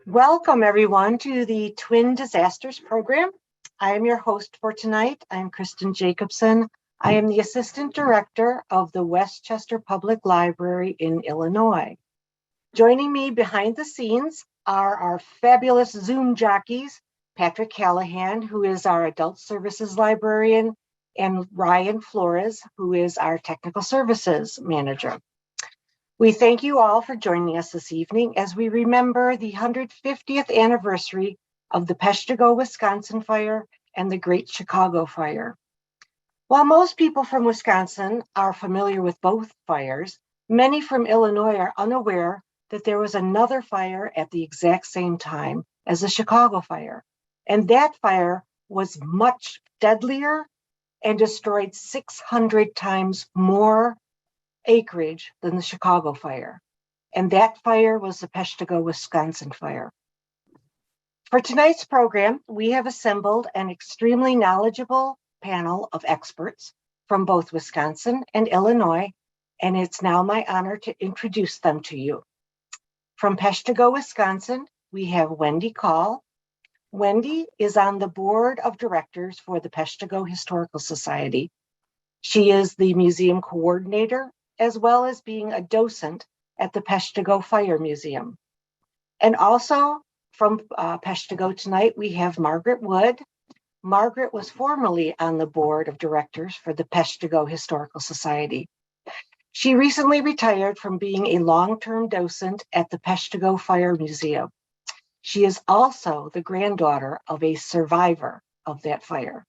Welcome, everyone, to the Twin Disasters Program. I am your host for tonight. I'm Kristen Jacobson. I am the Assistant Director of the Westchester Public Library in Illinois. Joining me behind the scenes are our fabulous Zoom jockeys, Patrick Callahan, who is our Adult Services Librarian, and Ryan Flores, who is our Technical Services Manager. We thank you all for joining us this evening as we remember the 150th anniversary of the Peshtigo, Wisconsin fire and the Great Chicago Fire. While most people from Wisconsin are familiar with both fires, many from Illinois are unaware that there was another fire at the exact same time as the Chicago fire. And that fire was much deadlier and destroyed 600 times more acreage than the Chicago fire. And that fire was the Peshtigo, Wisconsin fire. For tonight's program, we have assembled an extremely knowledgeable panel of experts from both Wisconsin and Illinois, and it's now my honor to introduce them to you. From Peshtigo, Wisconsin, we have Wendy Call. Wendy is on the board of directors for the Peshtigo Historical Society. She is the museum coordinator, as well as being a docent at the Peshtigo Fire Museum. And also from Peshtigo tonight, we have Margaret Wood. Margaret was formerly on the board of directors for the Peshtigo Historical Society. She recently retired from being a long-term docent at the Peshtigo Fire Museum. She is also the granddaughter of a survivor of that fire.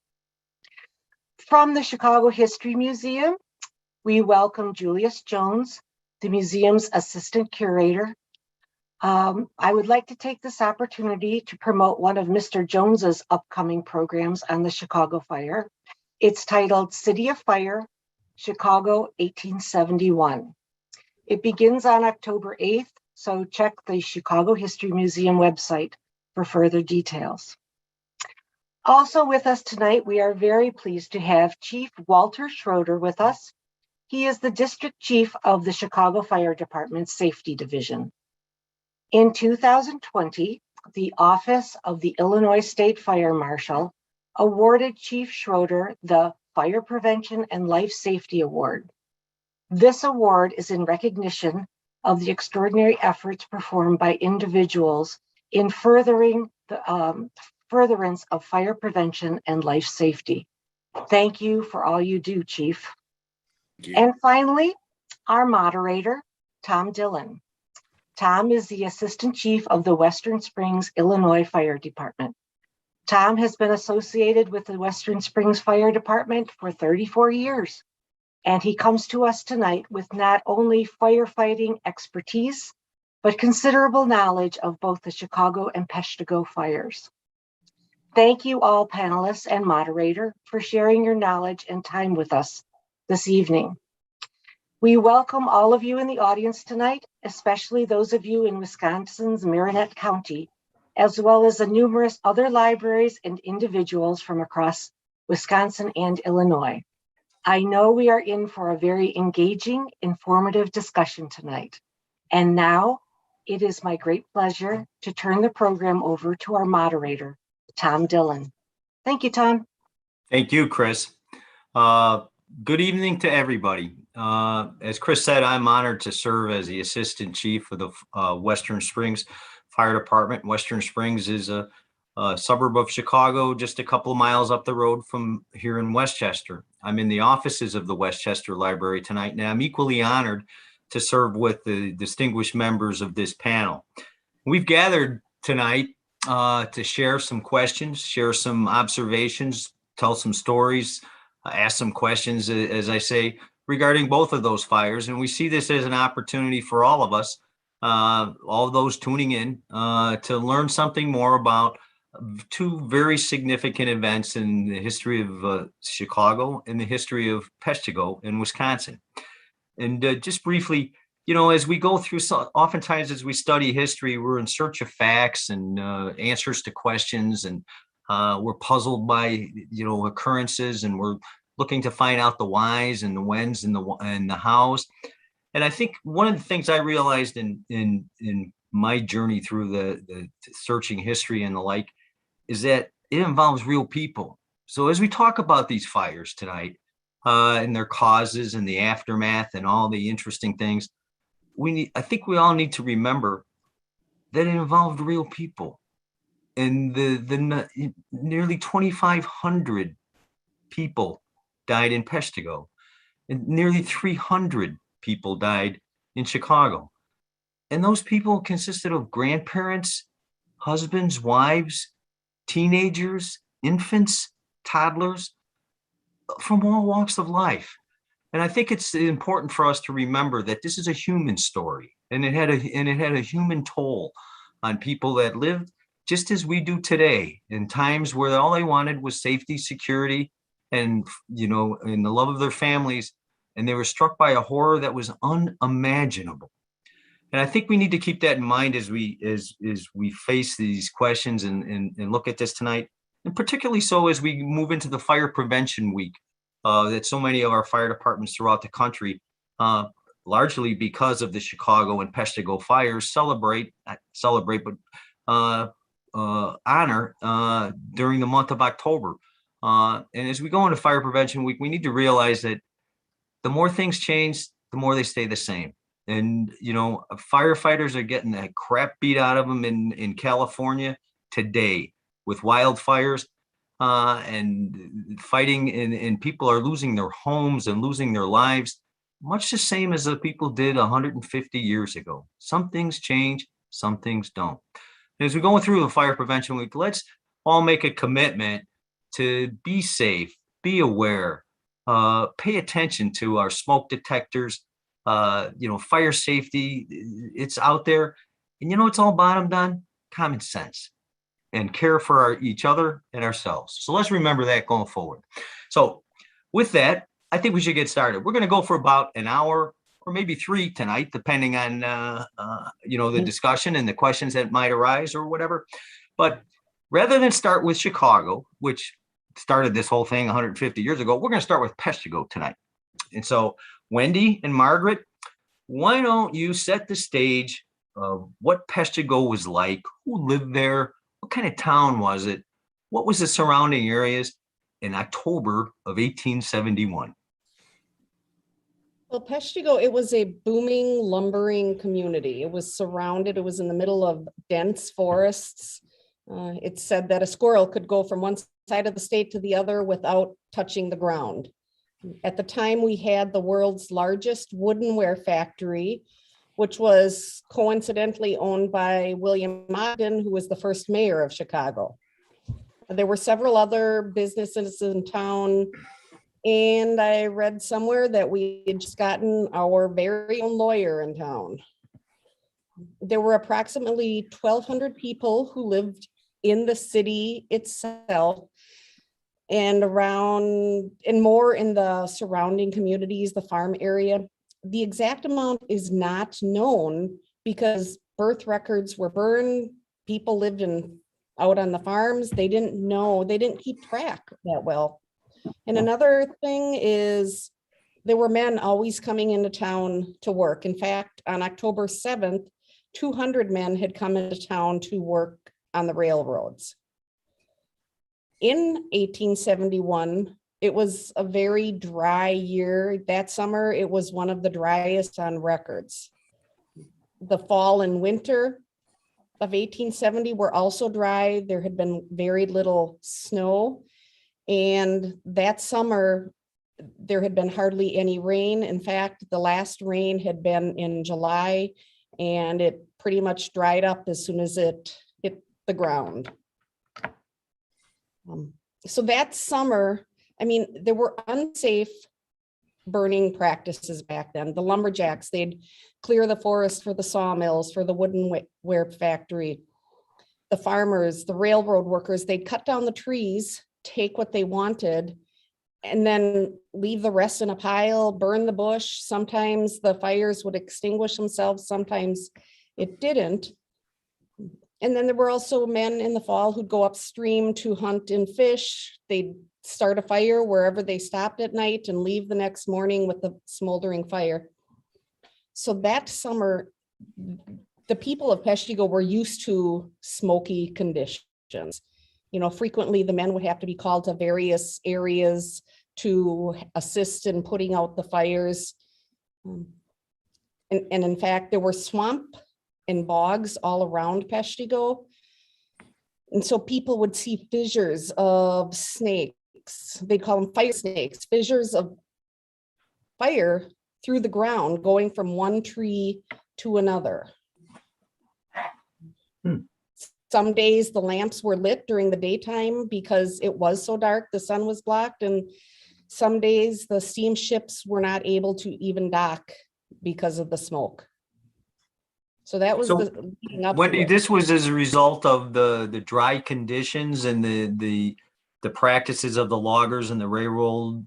From the Chicago History Museum, we welcome Julius Jones, the museum's assistant curator. I would like to take this opportunity to promote one of Mr. Jones's upcoming programs on the Chicago fire. It's titled City of Fire, Chicago 1871. It begins on October 8th, so check the Chicago History Museum website for further details. Also with us tonight, we are very pleased to have Chief Walter Schroeder with us. He is the district chief of the Chicago Fire Department's Safety Division. In 2020, the Office of the Illinois State Fire Marshal awarded Chief Schroeder the Fire Prevention and Life Safety Award. This award is in recognition of the extraordinary efforts performed by individuals in furthering the furtherance of fire prevention and life safety. Thank you for all you do, Chief. And finally, our moderator, Tom Dillon. Tom is the Assistant Chief of the Western Springs, Illinois Fire Department. Tom has been associated with the Western Springs Fire Department for 34 years, and he comes to us tonight with not only firefighting expertise, but considerable knowledge of both the Chicago and Peshtigo fires. Thank you all panelists and moderator for sharing your knowledge and time with us this evening. We welcome all of you in the audience tonight, especially those of you in Wisconsin's Marinette County, as well as the numerous other libraries and individuals from across Wisconsin and Illinois. I know we are in for a very engaging, informative discussion tonight. And now it is my great pleasure to turn the program over to our moderator, Tom Dillon. Thank you, Tom. Thank you, Chris. Good evening to everybody. As Chris said, I'm honored to serve as the Assistant Chief of the Western Springs Fire Department. Western Springs is a suburb of Chicago, just a couple of miles up the road from here in Westchester. I'm in the offices of the Westchester Library tonight, and I'm equally honored to serve with the distinguished members of this panel. We've gathered tonight to share some questions, share some observations, tell some stories, ask some questions, as I say, regarding both of those fires. And we see this as an opportunity for all of us, all those tuning in, to learn something more about two very significant events in the history of Chicago and the history of Peshtigo in Wisconsin. And just briefly, as we go through, oftentimes as we study history, we're in search of facts and answers to questions, and we're puzzled by, occurrences, and we're looking to find out the whys and the whens and the hows. And I think one of the things I realized in my journey through the searching history and the like, is that it involves real people. So as we talk about these fires tonight, and their causes and the aftermath and all the interesting things, I think we all need to remember that it involved real people. And the nearly 2,500 people died in Peshtigo, and nearly 300 people died in Chicago. And those people consisted of grandparents, husbands, wives, teenagers, infants, toddlers, from all walks of life. And I think it's important for us to remember that this is a human story, and it had a human toll on people that lived just as we do today, in times where all they wanted was safety, security, and and the love of their families, and they were struck by a horror that was unimaginable. And I think we need to keep that in mind as we face these questions and look at this tonight, and particularly so as we move into the Fire Prevention Week that so many of our fire departments throughout the country, largely because of the Chicago and Peshtigo fires, honor during the month of October. And as we go into Fire Prevention Week, we need to realize that the more things change, the more they stay the same. And, firefighters are getting the crap beat out of them in California today with wildfires and fighting, and people are losing their homes and losing their lives, much the same as the people did 150 years ago. Some things change, some things don't. And as we're going through the Fire Prevention Week, let's all make a commitment to be safe, be aware, pay attention to our smoke detectors, fire safety. It's out there. And it's all bottomed on common sense and care for each other and ourselves. So let's remember that going forward. So with that, I think we should get started. We're going to go for about an hour or maybe 3 tonight, depending on, the discussion and the questions that might arise or whatever. But rather than start with Chicago, which started this whole thing 150 years ago, we're going to start with Peshtigo tonight. And so Wendy and Margaret, why don't you set the stage of what Peshtigo was like, who lived there, what kind of town was it, what was the surrounding areas in October of 1871? Well, Peshtigo, it was a booming lumbering community. It was in the middle of dense forests. It's said that a squirrel could go from one side of the state to the other without touching the ground. At the time, we had the world's largest woodenware factory, which was coincidentally owned by William Ogden, who was the first mayor of Chicago. There were several other businesses in town, and I read somewhere that we had just gotten our very own lawyer in town. There were approximately 1,200 people who lived in the city itself, and more in the surrounding communities, the farm area. The exact amount is not known because birth records were burned. People lived out on the farms. They didn't keep track that well. And another thing is there were men always coming into town to work. In fact, on October 7th, 200 men had come into town to work on the railroads. In 1871, it was a very dry year. That summer, it was one of the driest on records. The fall and winter of 1870 were also dry. There had been very little snow. And that summer, there had been hardly any rain. In fact, the last rain had been in July, and it pretty much dried up as soon as it hit the ground. So that summer, there were unsafe burning practices back then. The lumberjacks, they'd clear the forest for the sawmills, for the woodenware factory. The farmers, the railroad workers, they'd cut down the trees, take what they wanted, and then leave the rest in a pile, burn the bush. Sometimes the fires would extinguish themselves, sometimes it didn't. And then there were also men in the fall who'd go upstream to hunt and fish. They'd start a fire wherever they stopped at night and leave the next morning with the smoldering fire. So that summer, the people of Peshtigo were used to smoky conditions. You know, frequently the men would have to be called to various areas to assist in putting out the fires. And in fact, there were swamp and bogs all around Peshtigo. And so people would see fissures of snakes. They call them fire snakes, fissures of fire through the ground going from one tree to another. Some days the lamps were lit during the daytime because it was so dark, the sun was blocked, and some days the steamships were not able to even dock because of the smoke. So that was So, the leading up to Wendy, it. this was as a result of the dry conditions and the practices of the loggers and the railroad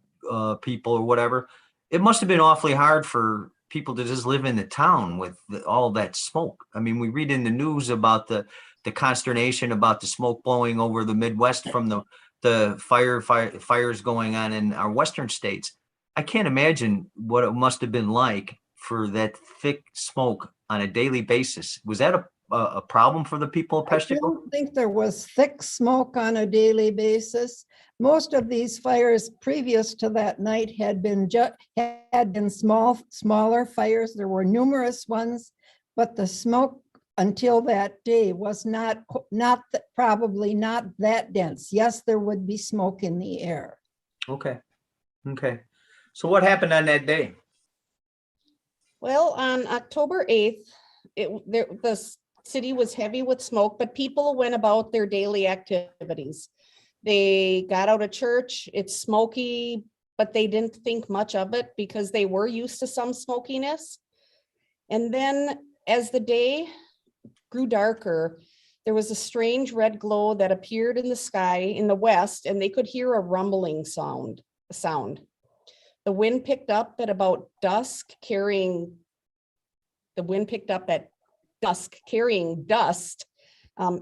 people or whatever. It must have been awfully hard for people to just live in the town with all that smoke. I mean, we read in the news about the consternation about the smoke blowing over the Midwest from the fires going on in our western states. I can't imagine what it must have been like for that thick smoke on a daily basis. Was that a problem for the people of I Peshtigo? don't think there was thick smoke on a daily basis. Most of these fires previous to that night had been smaller fires. There were numerous ones, but the smoke until that day was probably not that dense. Yes, there would be smoke in the air. Okay. So what happened on that day? Well, on October 8th, the city was heavy with smoke, but people went about their daily activities. They got out of church, it's smoky, but they didn't think much of it because they were used to some smokiness. And then as the day grew darker, there was a strange red glow that appeared in the sky in the west, and they could hear a rumbling sound. The wind picked up at dusk, carrying dust,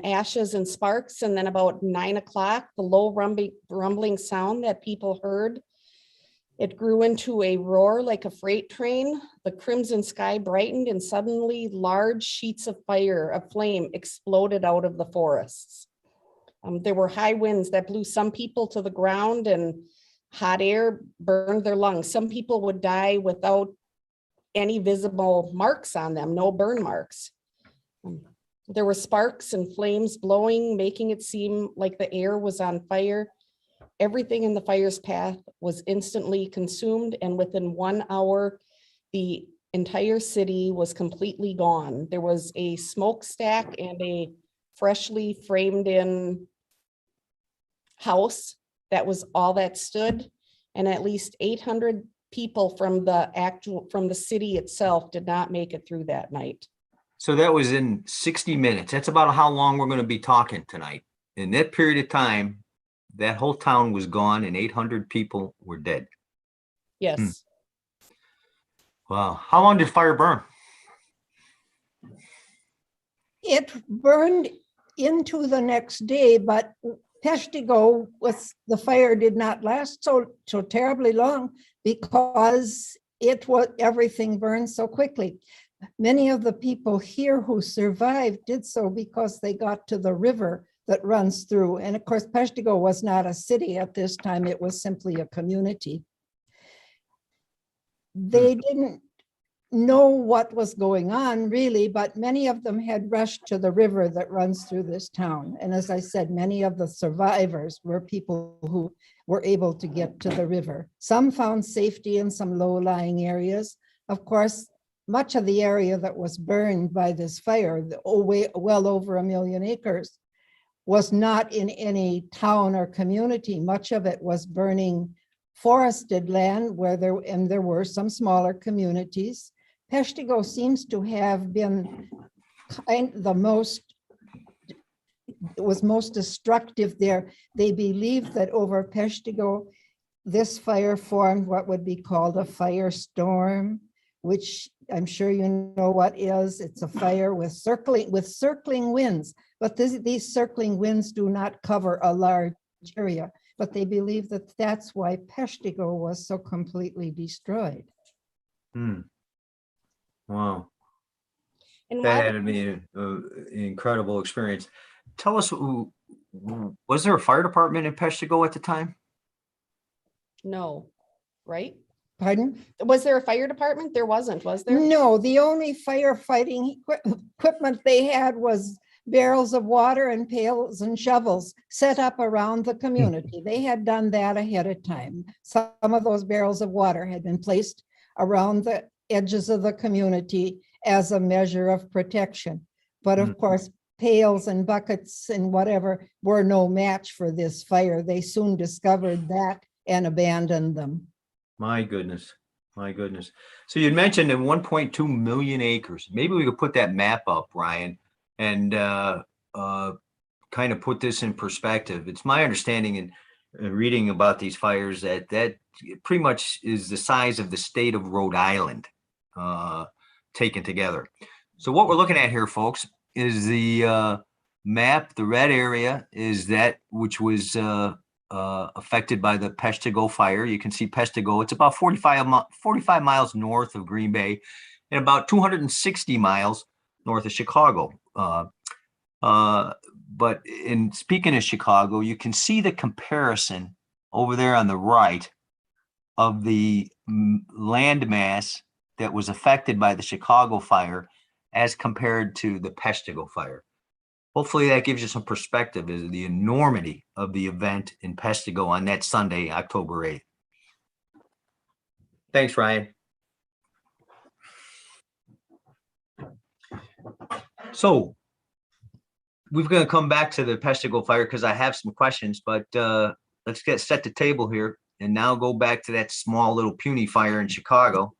ashes and sparks. And then about 9 o'clock, the low rumbling sound that people heard, it grew into a roar like a freight train. The crimson sky brightened, and suddenly large sheets of flame exploded out of the forests. There were high winds that blew some people to the ground, and hot air burned their lungs. Some people would die without any visible marks on them, no burn marks. There were sparks and flames blowing, making it seem like the air was on fire. Everything in the fire's path was instantly consumed, and within 1 hour, the entire city was completely gone. There was a smokestack and a freshly framed in house. That was all that stood, and at least 800 people from the city itself did not make it through that night. So that was in 60 minutes. That's about how long we're going to be talking tonight. In that period of time, that whole town was gone and 800 people were dead. Yes. Wow. How long did fire burn? It burned into the next day, but Peshtigo, the fire did not last so terribly long because everything burned so quickly. Many of the people here who survived did so because they got to the river that runs through. And of course, Peshtigo was not a city at this time. It was simply a community. They didn't know what was going on really, but many of them had rushed to the river that runs through this town. And as I said, many of the survivors were people who were able to get to the river. Some found safety in some low-lying areas. Of course, much of the area that was burned by this fire, well over 1 million acres, was not in any town or community. Much of it was burning forested land where there were some smaller communities. Peshtigo seems to have been most destructive there. They believe that over Peshtigo, this fire formed what would be called a firestorm, which I'm sure you know what is. It's a fire with circling winds, but these circling winds do not cover a large area. But they believe that that's why Peshtigo was so completely destroyed. Wow. And That while, had to be an incredible experience. Tell us, was there a fire department in Peshtigo at the time? no, right? Pardon? Was there a fire department? There wasn't, was there? No, the only firefighting equipment they had was barrels of water and pails and shovels set up around the community. They had done that ahead of time. Some of those barrels of water had been placed around the edges of the community as a measure of protection. But of course, pails and buckets and whatever were no match for this fire. They soon discovered that and abandoned them. My goodness, my goodness. So you'd mentioned in 1.2 million acres. Maybe we could put that map up, Ryan, and kind of put this in perspective. It's my understanding in reading about these fires that pretty much is the size of the state of Rhode Island taken together. So what we're looking at here, folks, is the map. The red area is that which was affected by the Peshtigo fire. You can see Peshtigo. It's about 45 miles north of Green Bay and about 260 miles north of Chicago. But in speaking of Chicago, you can see the comparison over there on the right of the land mass that was affected by the Chicago fire as compared to the Peshtigo fire. Hopefully that gives you some perspective of the enormity of the event in Peshtigo on that Sunday, October 8th. Thanks, Ryan. So we're going to come back to the Peshtigo fire because I have some questions, but let's set the table here and now go back to that small little puny fire in Chicago,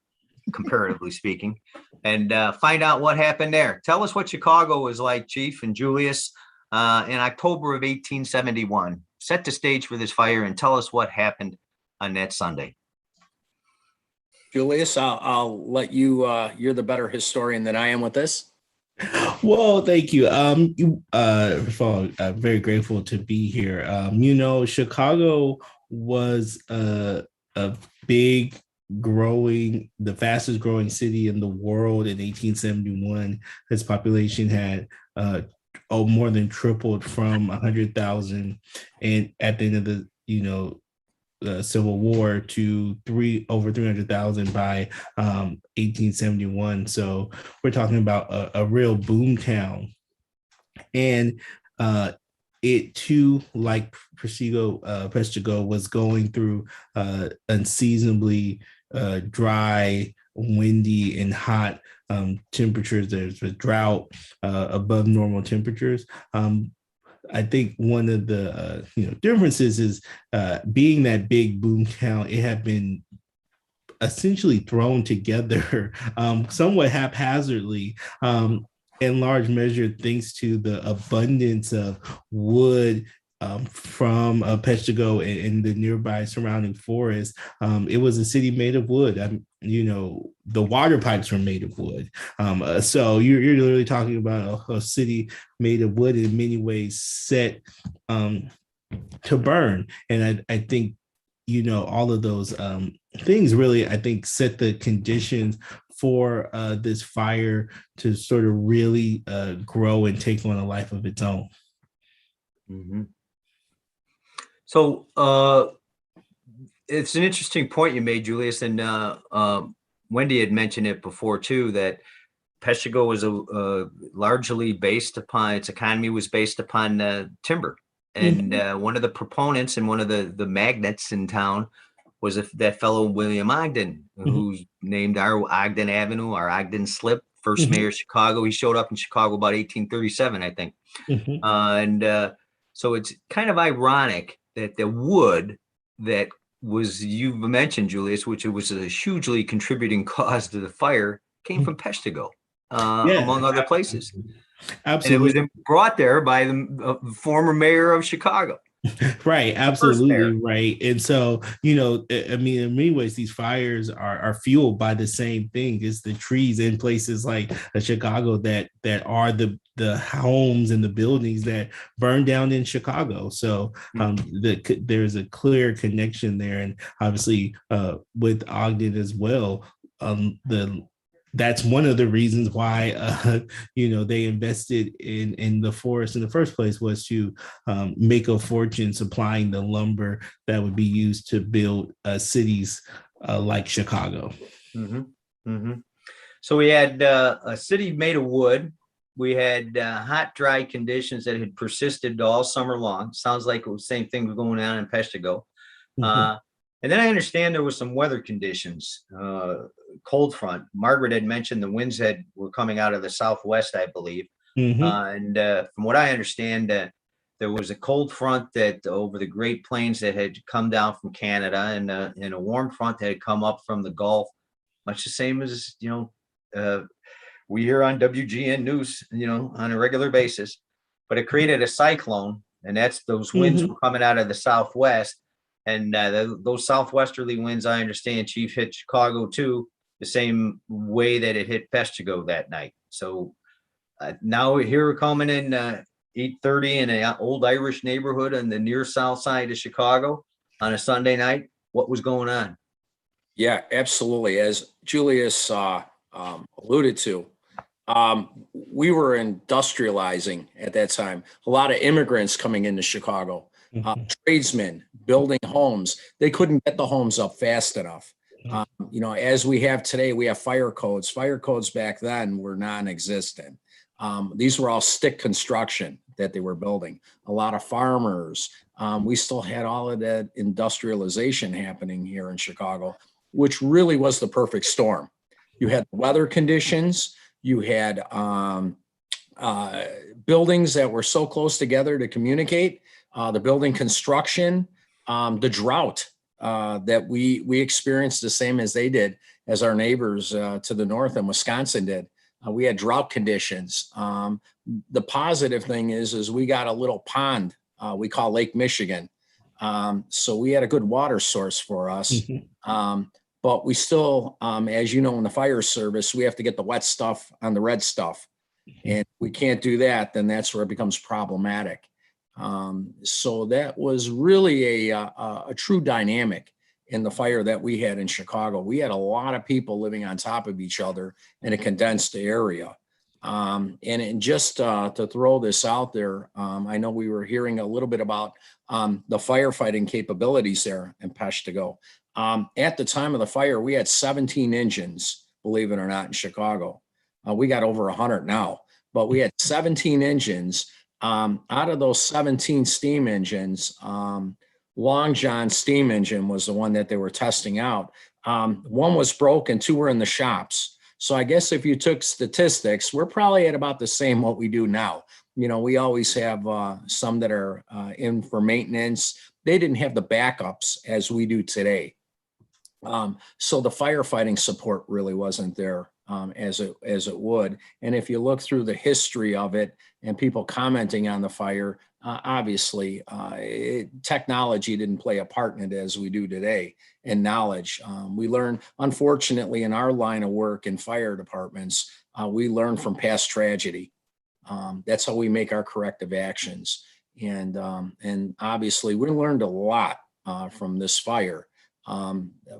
comparatively speaking, and find out what happened there. Tell us what Chicago was like, Chief and Julius, in October of 1871. Set the stage for this fire and tell us what happened on that Sunday. Julius, I'll let you, you're the better historian than I am with this. Well, thank you. First of all, I'm very grateful to be here. Chicago was a big growing, the fastest growing city in the world in 1871. Its population had more than tripled from 100,000 and at the end of the Civil War to over 300,000 by 1871. So we're talking about a real boom town. And it too, like Peshtigo, was going through unseasonably dry, windy, and hot temperatures. There's a drought, above normal temperatures. I think one of the differences is being that big boom town, it had been essentially thrown together somewhat haphazardly, in large measure thanks to the abundance of wood from Peshtigo and the nearby surrounding forest. It was a city made of wood. The water pipes were made of wood. So you're literally talking about a city made of wood, in many ways set to burn. And I think, all of those things really, I think, set the conditions for this fire to sort of really grow and take on a life of its own. Mm-hmm. So it's an interesting point you made, Julius, and Wendy had mentioned it before too, that Peshtigo was largely based upon, its economy was based upon timber. And one of the proponents and one of the magnates in town was that fellow William Ogden, who's named our Ogden Avenue, our Ogden Slip, first mayor of Chicago. He showed up in Chicago about 1837, I think. So it's kind of ironic that the wood that was, you mentioned, Julius, which was a hugely contributing cause to the fire, came from Peshtigo, among other places. Absolutely. And it was brought there by the former mayor of Chicago. Right, absolutely right. And so, in many ways, these fires are fueled by the same thing. It's the trees in places like Chicago that are the homes and the buildings that burn down in Chicago. So there's a clear connection there. And obviously with Ogden as well, that's one of the reasons why they invested in the forest in the first place, was to make a fortune supplying the lumber that would be used to build cities like Chicago. Mm-hmm. Mm-hmm. So we had a city made of wood. We had hot, dry conditions that had persisted all summer long. Sounds like it was the same thing was going on in Peshtigo. And then I understand there was some weather conditions, cold front. Margaret had mentioned the winds were coming out of the southwest, I believe. And from what I understand, there was a cold front that over the Great Plains that had come down from Canada, and a warm front that had come up from the Gulf, much the same as, we hear on WGN News, on a regular basis. But it created a cyclone, and that's those winds were coming out of the southwest. And those southwesterly winds, I understand, Chief, hit Chicago too, the same way that it hit Peshtigo that night. So now here we're coming in 8:30 in an old Irish neighborhood on the near south side of Chicago on a Sunday night. What was going on? Yeah, absolutely. As Julius alluded to, we were industrializing at that time. A lot of immigrants coming into Chicago. Tradesmen building homes. They couldn't get the homes up fast enough. As we have today, we have fire codes. Fire codes back then were non-existent. These were all stick construction that they were building. A lot of farmers. We still had all of that industrialization happening here in Chicago, which really was the perfect storm. You had weather conditions. You had buildings that were so close together to communicate. The building construction, the drought that we experienced the same as they did, as our neighbors to the north in Wisconsin did. We had drought conditions. The positive thing is we got a little pond we call Lake Michigan. So we had a good water source for us. But we still, as you know, in the fire service, we have to get the wet stuff on the red stuff. And we can't do that, then that's where it becomes problematic. So that was really a true dynamic in the fire that we had in Chicago. We had a lot of people living on top of each other in a condensed area. And just to throw this out there, I know we were hearing a little bit about the firefighting capabilities there in Peshtigo. At the time of the fire, we had 17 engines, believe it or not, in Chicago. We got over 100 now, but we had 17 engines. Out of those 17 steam engines, Long John steam engine was the one that they were testing out. One was broken, two were in the shops. So I guess if you took statistics, we're probably at about the same what we do now. We always have some that are in for maintenance. They didn't have the backups as we do today. So the firefighting support really wasn't there as it would. And if you look through the history of it and people commenting on the fire, obviously technology didn't play a part in it as we do today, and knowledge. We learn, unfortunately, in our line of work in fire departments, we learn from past tragedy. That's how we make our corrective actions. And obviously we learned a lot from this fire.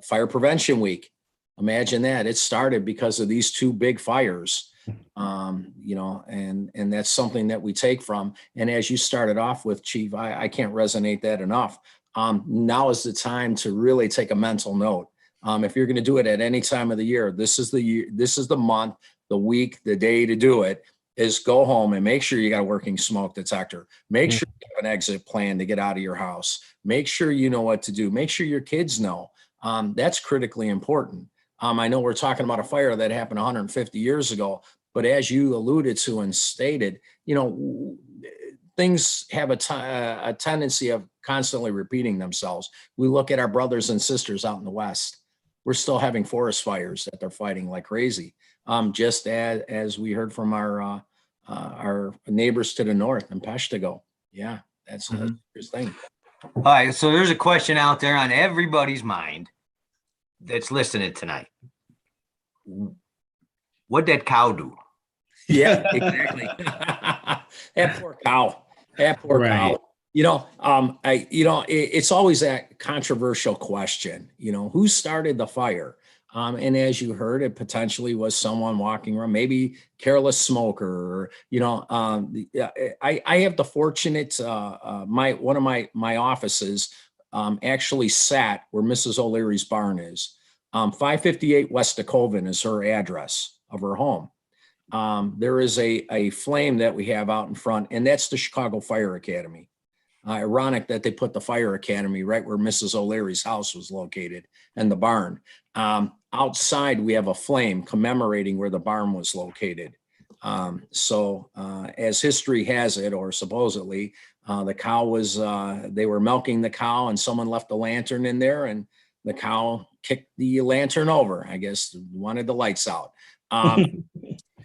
Fire Prevention Week. Imagine that. It started because of these two big fires, and that's something that we take from. And as you started off with, Chief, I can't resonate that enough. Now is the time to really take a mental note. If you're going to do it at any time of the year, this is the month, the week, the day to do it. Is go home and make sure you got a working smoke detector. Make sure you have an exit plan to get out of your house. Make sure you know what to do. Make sure your kids know. That's critically important. I know we're talking about a fire that happened 150 years ago, but as you alluded to and stated, things have a tendency of constantly repeating themselves. We look at our brothers and sisters out in the West. We're still having forest fires that they're fighting like crazy. Just as we heard from our neighbors to the north in Peshtigo. Yeah, that's a serious thing. All right, so there's a question out there on everybody's mind that's listening tonight. What'd that cow do? Yeah, exactly. That poor cow. That poor cow. It's always that controversial question. Who started the fire? And as you heard, it potentially was someone walking around, maybe careless smoker, or, I have the fortunate, one of my offices actually sat where Mrs. O'Leary's barn is. 558 West Decoven is her address of her home. There is a flame that we have out in front, and that's the Chicago Fire Academy. Ironic that they put the fire academy right where Mrs. O'Leary's house was located, and the barn. Outside, we have a flame commemorating where the barn was located. So as history has it, or supposedly, the cow was, they were milking the cow, and someone left a lantern in there, and the cow kicked the lantern over. I guess wanted the lights out.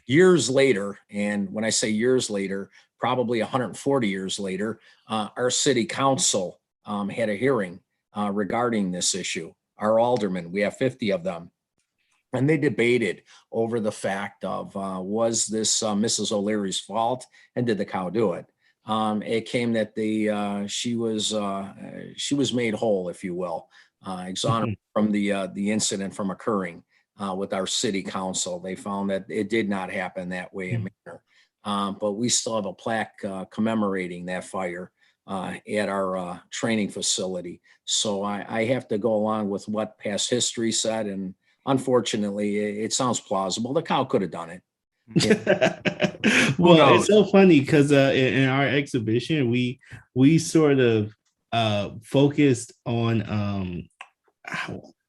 Years later, and when I say years later, probably 140 years later, our city council had a hearing regarding this issue. Our aldermen, we have 50 of them, and they debated over the fact of, was this Mrs. O'Leary's fault, and did the cow do it? It came that she was made whole, if you will, exonerated from the incident from occurring with our city council. They found that it did not happen that way in manner. But we still have a plaque commemorating that fire at our training facility. So I have to go along with what past history said, and unfortunately, it sounds plausible. The cow could have done it. Well, it's so funny because in our exhibition, we sort of focused on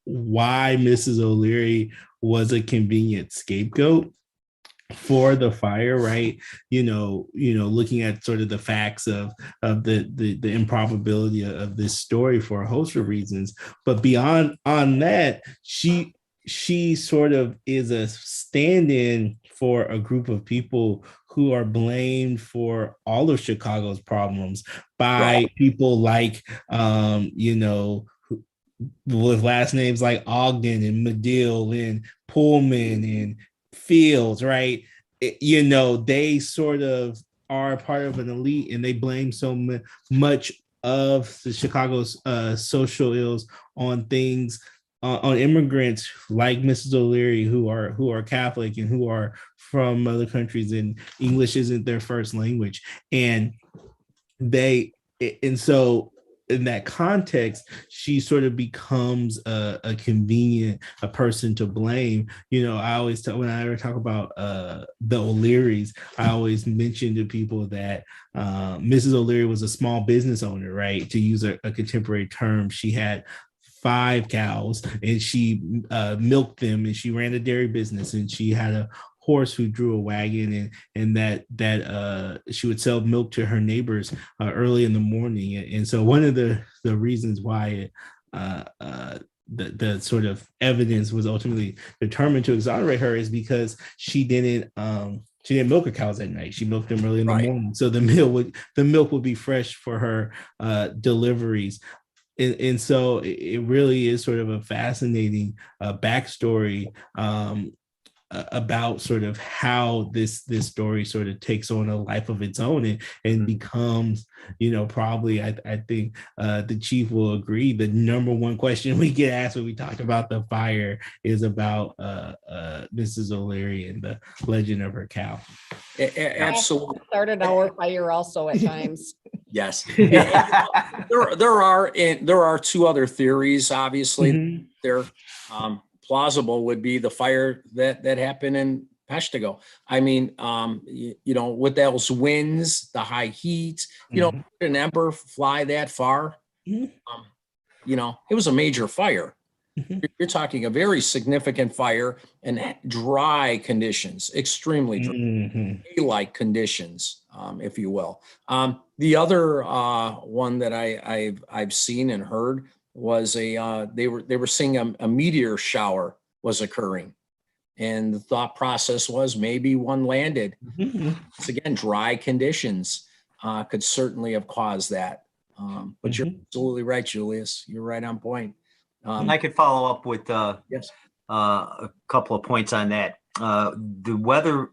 why Mrs. O'Leary was a convenient scapegoat for the fire, right? Looking at sort of the facts of the improbability of this story for a host of reasons. But beyond on that, she sort of is a stand-in for a group of people who are blamed for all of Chicago's problems by people like with last names like Ogden and Medill and Pullman and Fields, right? They sort of are part of an elite, and they blame so much of the Chicago's social ills on things, on immigrants like Mrs. O'Leary, who are Catholic and who are from other countries, and English isn't their first language, and so in that context, she sort of becomes a convenient person to blame. I always when I ever talk about the O'Learys, I always mention to people that Mrs. O'Leary was a small business owner, right? To use a contemporary term, she had 5 cows, and she milked them, and she ran a dairy business, and she had a horse who drew a wagon, and that she would sell milk to her neighbors early in the morning. And so one of the reasons why the sort of evidence was ultimately determined to exonerate her is because she didn't milk her cows at night. She milked them early in the morning, so the milk would be fresh for her deliveries. And so it really is sort of a fascinating backstory about sort of how this story sort of takes on a life of its own, and becomes, probably, I think the chief will agree, the number one question we get asked when we talk about the fire is about Mrs. O'Leary and the legend of her cow. Absolutely. Started our fire also at times. Yes. There are 2 other theories, obviously. They're plausible would be the fire that happened in Peshtigo. I mean, with those winds, the high heat, an ember fly that far, it was a major fire. You're talking a very significant fire and dry conditions, extremely dry, daylight conditions, if you will. The other one that I've seen and heard was they were seeing a meteor shower was occurring, and the thought process was maybe one landed. It's again, dry conditions could certainly have caused that. But you're absolutely right, Julius. You're right on point. I could follow up with yes, a couple of points on that. The weather,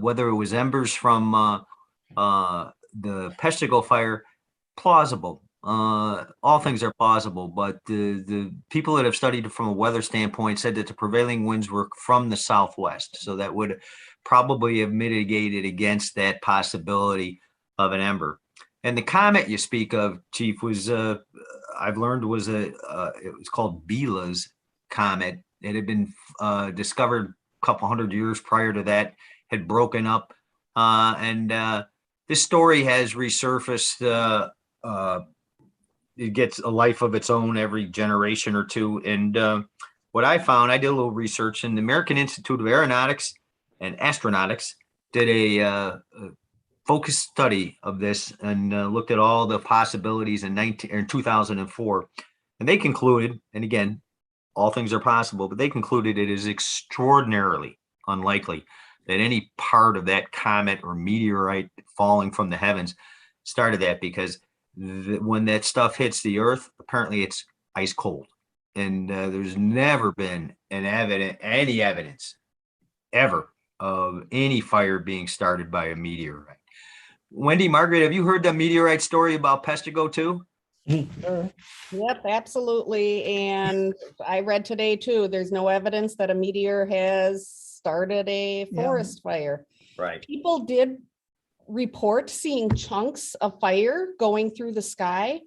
whether it was embers from the Peshtigo fire, plausible. All things are possible, but the people that have studied it from a weather standpoint said that the prevailing winds were from the southwest. So that would probably have mitigated against that possibility of an ember. And the comet you speak of, Chief, was I've learned was it was called Biela's comet. It had been discovered a couple hundred years prior to that, had broken up, and this story has resurfaced. It gets a life of its own every generation or two. And what I found, I did a little research, and the American Institute of Aeronautics and Astronautics did a focused study of this and looked at all the possibilities in 2004. And they concluded, and again, all things are possible, but they concluded it is extraordinarily unlikely that any part of that comet or meteorite falling from the heavens started that, because when that stuff hits the earth, apparently it's ice cold. And there's never been any evidence ever of any fire being started by a meteorite. Wendy, Margaret, have you heard that meteorite story about Peshtigo too? Sure. Yep, absolutely. And I read today too, there's no evidence that a meteor has started a forest fire. Right. People did report seeing chunks of fire going through the sky.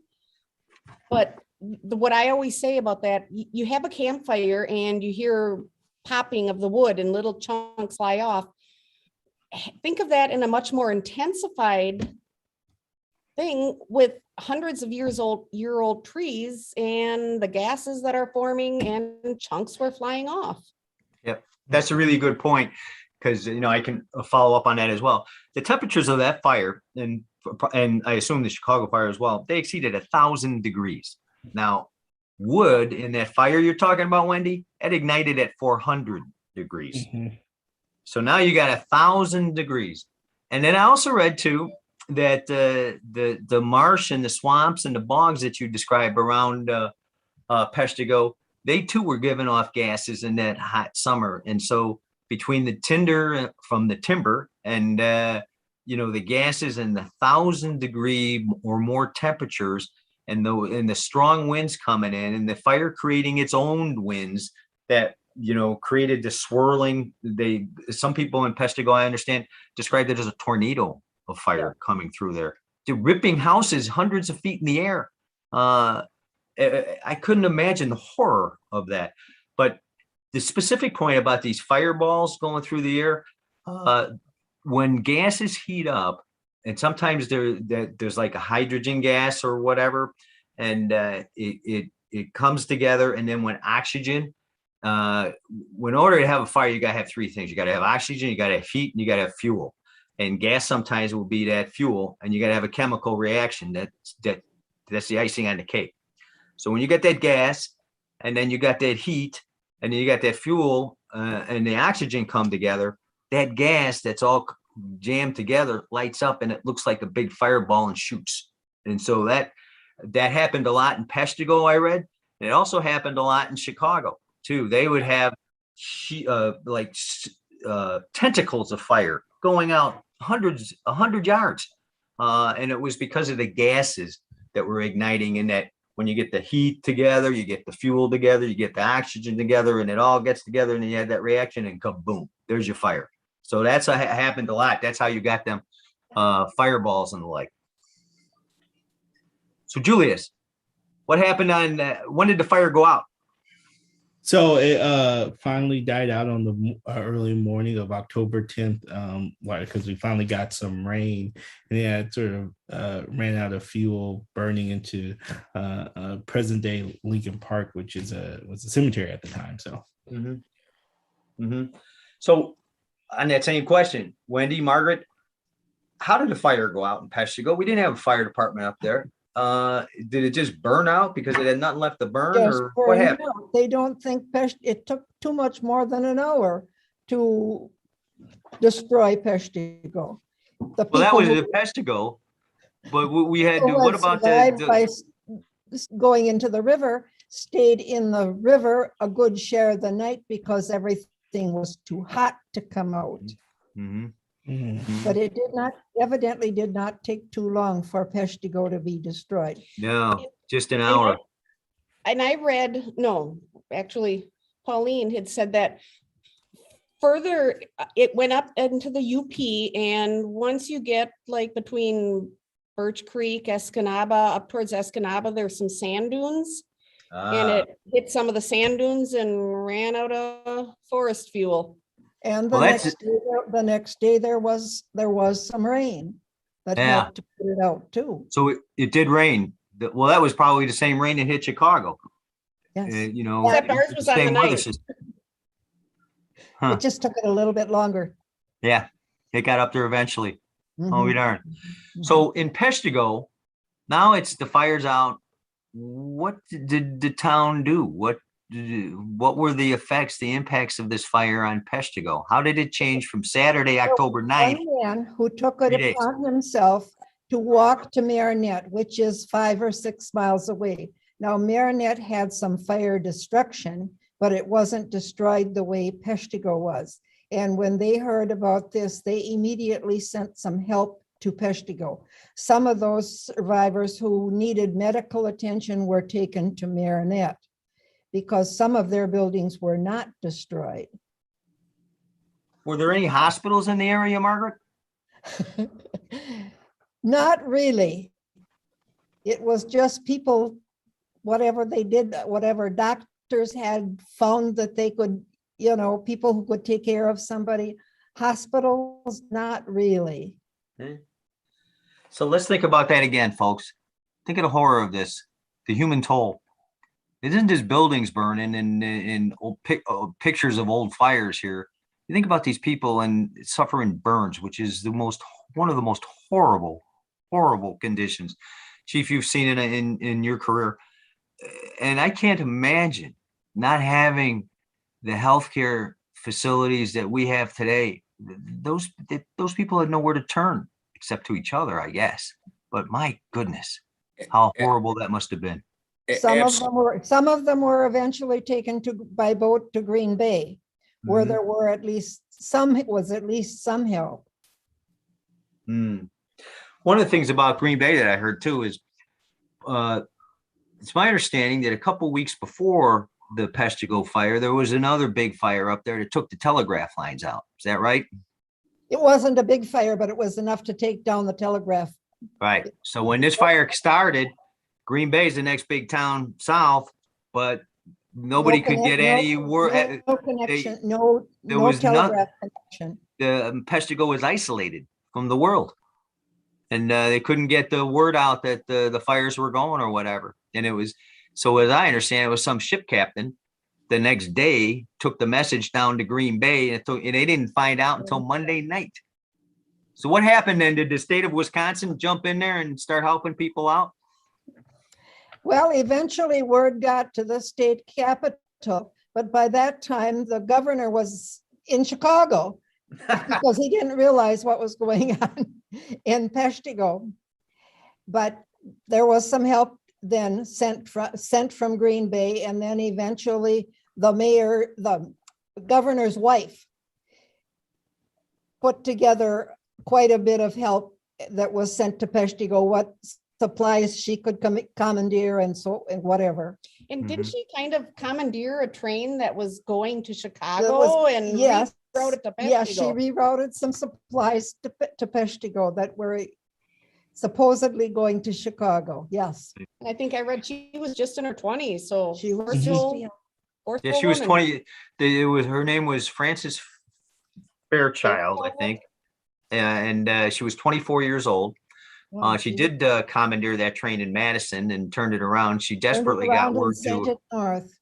But what I always say about that, you have a campfire and you hear popping of the wood and little chunks fly off. Think of that in a much more intensified thing with hundreds of year old trees and the gases that are forming and chunks were flying off. Yep, that's a really good point, because I can follow up on that as well. The temperatures of that fire, and I assume the Chicago fire as well, they exceeded 1,000 degrees. Now, wood in that fire you're talking about, Wendy, it ignited at 400 degrees. Mm-hmm. So now you got 1,000 degrees. And then I also read too that the marsh and the swamps and the bogs that you described around Peshtigo, they too were giving off gases in that hot summer. And so between the tinder from the timber and the gases and the 1,000-degree or more temperatures, and the strong winds coming in, and the fire creating its own winds that created the swirling. Some people in Peshtigo, I understand, described it as a tornado of fire coming through there. They're ripping houses hundreds of feet in the air. I couldn't imagine the horror of that. But the specific point about these fireballs going through the air, when gases heat up, and sometimes there's like a hydrogen gas or whatever, and it comes together, and then when oxygen, in order to have a fire, you got to have three things. You got to have oxygen, you got to have heat, and you got to have fuel. And gas sometimes will be that fuel, and you got to have a chemical reaction. That's the icing on the cake. So when you get that gas, and then you got that heat, and then you got that fuel, and the oxygen come together, that gas that's all jammed together lights up, and it looks like a big fireball and shoots. And so that happened a lot in Peshtigo, I read. And it also happened a lot in Chicago too. They would have tentacles of fire going out 100 yards. And it was because of the gases that were igniting, in that when you get the heat together, you get the fuel together, you get the oxygen together, and it all gets together, and then you have that reaction, and kaboom, there's your fire. So that's happened a lot. That's how you got them fireballs and the like. So Julius, what happened when did the fire go out? So it finally died out on the early morning of October 10th, because we finally got some rain, and it sort of ran out of fuel, burning into present day Lincoln Park, which was a cemetery at the time. So, So on that same question, Wendy, Margaret, how did the fire go out in Peshtigo? We didn't have a fire department up there. Did it just burn out because it had nothing left to burn, or what happened? They don't think it took too much more than an hour to destroy Peshtigo. Well, that was the Peshtigo, but we had to, what about by going into the river, stayed in the river a good share of the night because everything was too hot to come out. Mm-hmm. Mhm. But it evidently did not take too long for Peshtigo to be destroyed. No, just an And hour. I read, no, actually, Pauline had said that further, it went up into the UP, and once you get like between Birch Creek, Escanaba, up towards Escanaba, there's some sand dunes. And Ah, it hit some of the sand dunes and ran out of forest fuel. And Well, that's- the next day there was some rain that Yeah. helped to put it out too. So it did rain. Well, that was probably the same rain that hit Chicago. Yes, You know, Except ours was on the same weather night. system. Huh. it just took it a little bit longer. Yeah, it got up there eventually. Oh, we Mhm. darn. So in Peshtigo, now the fire's out. What did the town do? What were the effects, the impacts of this fire on Peshtigo? How did it change from Saturday, October 9th? One man who took it 3 days. upon himself to walk to Marinette, which is 5 or 6 miles away. Now, Marinette had some fire destruction, but it wasn't destroyed the way Peshtigo was. And when they heard about this, they immediately sent some help to Peshtigo. Some of those survivors who needed medical attention were taken to Marinette because some of their buildings were not destroyed. Were there any hospitals in the area, Margaret? Not really. It was just people, whatever they did, whatever doctors had found that they could, people who could take care of somebody. Hospitals, not really. So let's think about that again, folks. Think of the horror of this, the human toll. It isn't just buildings burning and old pictures of old fires here. You think about these people and suffering burns, which is one of the most horrible conditions. Chief, you've seen it in your career. And I can't imagine not having the healthcare facilities that we have today. Those people had nowhere to turn except to each other, I guess. But my goodness, how horrible that must have been. Some of them were eventually taken by boat to Green Bay, where Mhm. there were at least some help. Mm. One of the things about Green Bay that I heard too is it's my understanding that a couple weeks before the Peshtigo fire, there was another big fire up there that took the telegraph lines out. Is that right? It wasn't a big fire, but it was enough to take down the telegraph. Right. So when this fire started, Green Bay is the next big town south, but nobody could get any word. No connection, there no was telegraph connection. The Peshtigo was isolated from the world, and they couldn't get the word out that the fires were going or whatever. And it was, so as I understand, it was some ship captain the next day took the message down to Green Bay, and they didn't find out until Monday night. So what happened then? Did the state of Wisconsin jump in there and start helping people out? Well, eventually word got to the state capitol, but by that time the governor was in Chicago because he didn't realize what was going on in Peshtigo. But there was some help then sent from Green Bay, and then eventually the governor's wife put together quite a bit of help that was sent to Peshtigo, what supplies she could commandeer and whatever. And didn't Mhm. she kind of commandeer a train that was going to Chicago and Yes, reroute it to Peshtigo? yeah, she rerouted some supplies to Peshtigo that were supposedly going to Chicago. Yes, And I think I read she was just in her 20s, so she was. forceful Yeah, she was woman. 20. Her name was Frances Fairchild, I think. And she was 24 years old. She did commandeer that train in Madison and turned it around. She desperately got word Sent it north.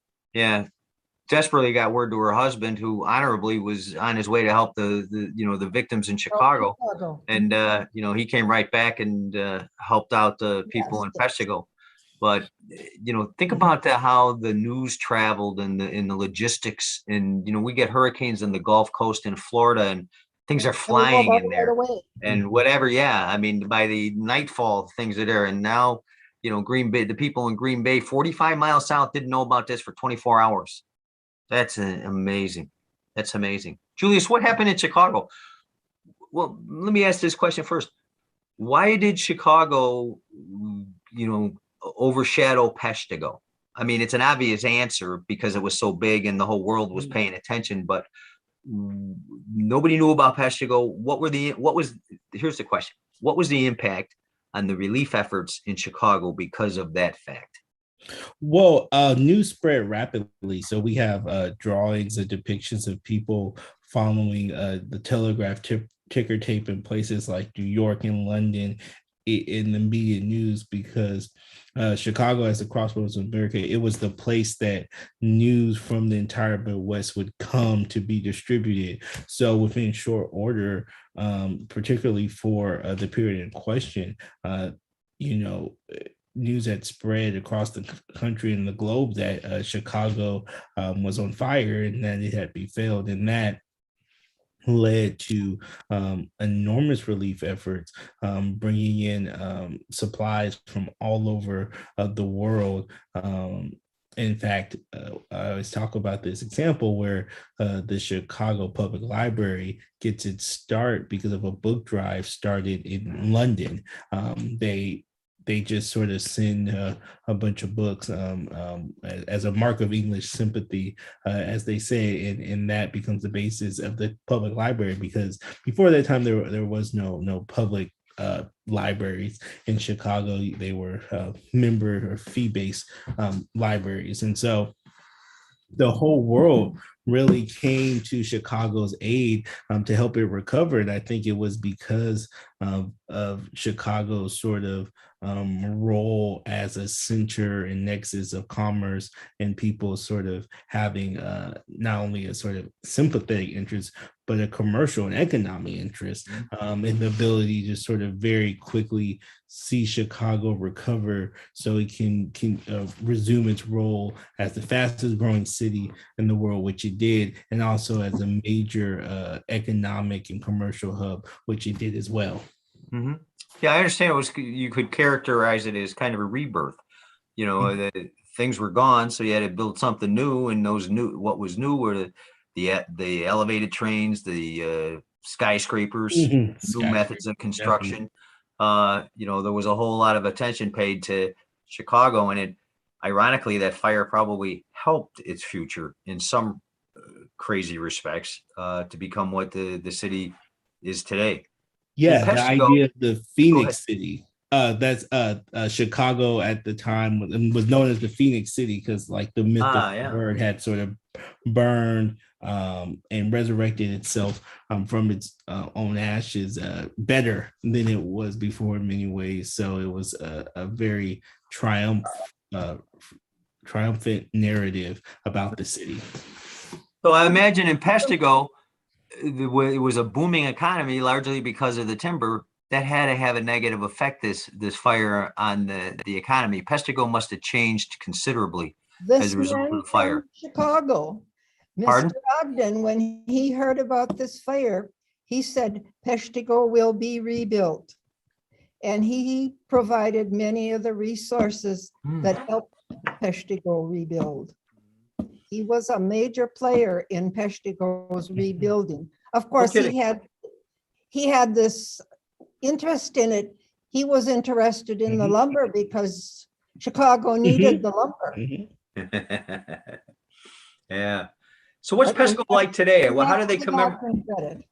desperately got word to her husband, who honorably was on his way to help the victims in Chicago. And he came right back and helped out the people in Peshtigo. But think about how the news traveled and the logistics, and we get hurricanes in the Gulf Coast in Florida, and things are flying in there and whatever. Yeah, I mean, by the nightfall, things are there. And now, Green Bay, the people in Green Bay, 45 miles south, didn't know about this for 24 hours. That's amazing. That's amazing. Julius, what happened in Chicago? well, let me ask this question first. Why did Chicago, overshadow Peshtigo? I mean, it's an obvious answer because it was so big and the whole world was paying attention, but nobody knew about Peshtigo. Here's the question. What was the impact on the relief efforts in Chicago because of that fact? Well, news spread rapidly. So we have drawings and depictions of people following the telegraph ticker tape in places like New York and London in the media news, because Chicago, as the crossroads of America, it was the place that news from the entire Midwest would come to be distributed. So within short order, particularly for the period in question, news had spread across the country and the globe that Chicago was on fire and that it had befell, and that led to enormous relief efforts, bringing in supplies from all over the world. In fact, I always talk about this example where the Chicago Public Library gets its start because of a book drive started in London. They just sort of send a bunch of books as a mark of English sympathy, as they say, and that becomes the basis of the public library, because before that time there was no public libraries in Chicago. They were member or fee-based libraries, and so the whole world really came to Chicago's aid to help it recover. And I think it was because of Chicago's sort of role as a center and nexus of commerce, and people sort of having not only a sort of sympathetic interest, but a commercial and economic interest in the ability to sort of very quickly see Chicago recover so it can resume its role as the fastest growing city in the world, which it did, and also as a major economic and commercial hub, which it did as well. Mm-hmm. Yeah, I understand. You could characterize it as kind of a rebirth. The things were gone, so you had to build something new, and what was new were the elevated trains, the skyscrapers, new methods of construction. There was a whole lot of attention paid to Chicago, and ironically, that fire probably helped its future in some crazy respects to become what the city is today. Yeah, the idea of the Phoenix City. That's Chicago at the time was known as the Phoenix City because, like, the myth of the word had sort of burned and resurrected itself from its own ashes better than it was before in many ways. So it was a very triumphant narrative about the city. So I imagine in Peshtigo, it was a booming economy largely because of the timber. That had to have a negative effect, this fire, on the economy. Peshtigo must have changed considerably as a result of the fire. Chicago, Pardon? Mr. Ogden, when he heard about this fire, he said Peshtigo will be rebuilt. And he provided many of the resources that helped Peshtigo rebuild. He was a major player in Peshtigo's rebuilding. Of course, he had this interest in it. He was interested in the lumber because Chicago needed the lumber. Yeah. So what's Peshtigo like today? Well, how do they commemorate?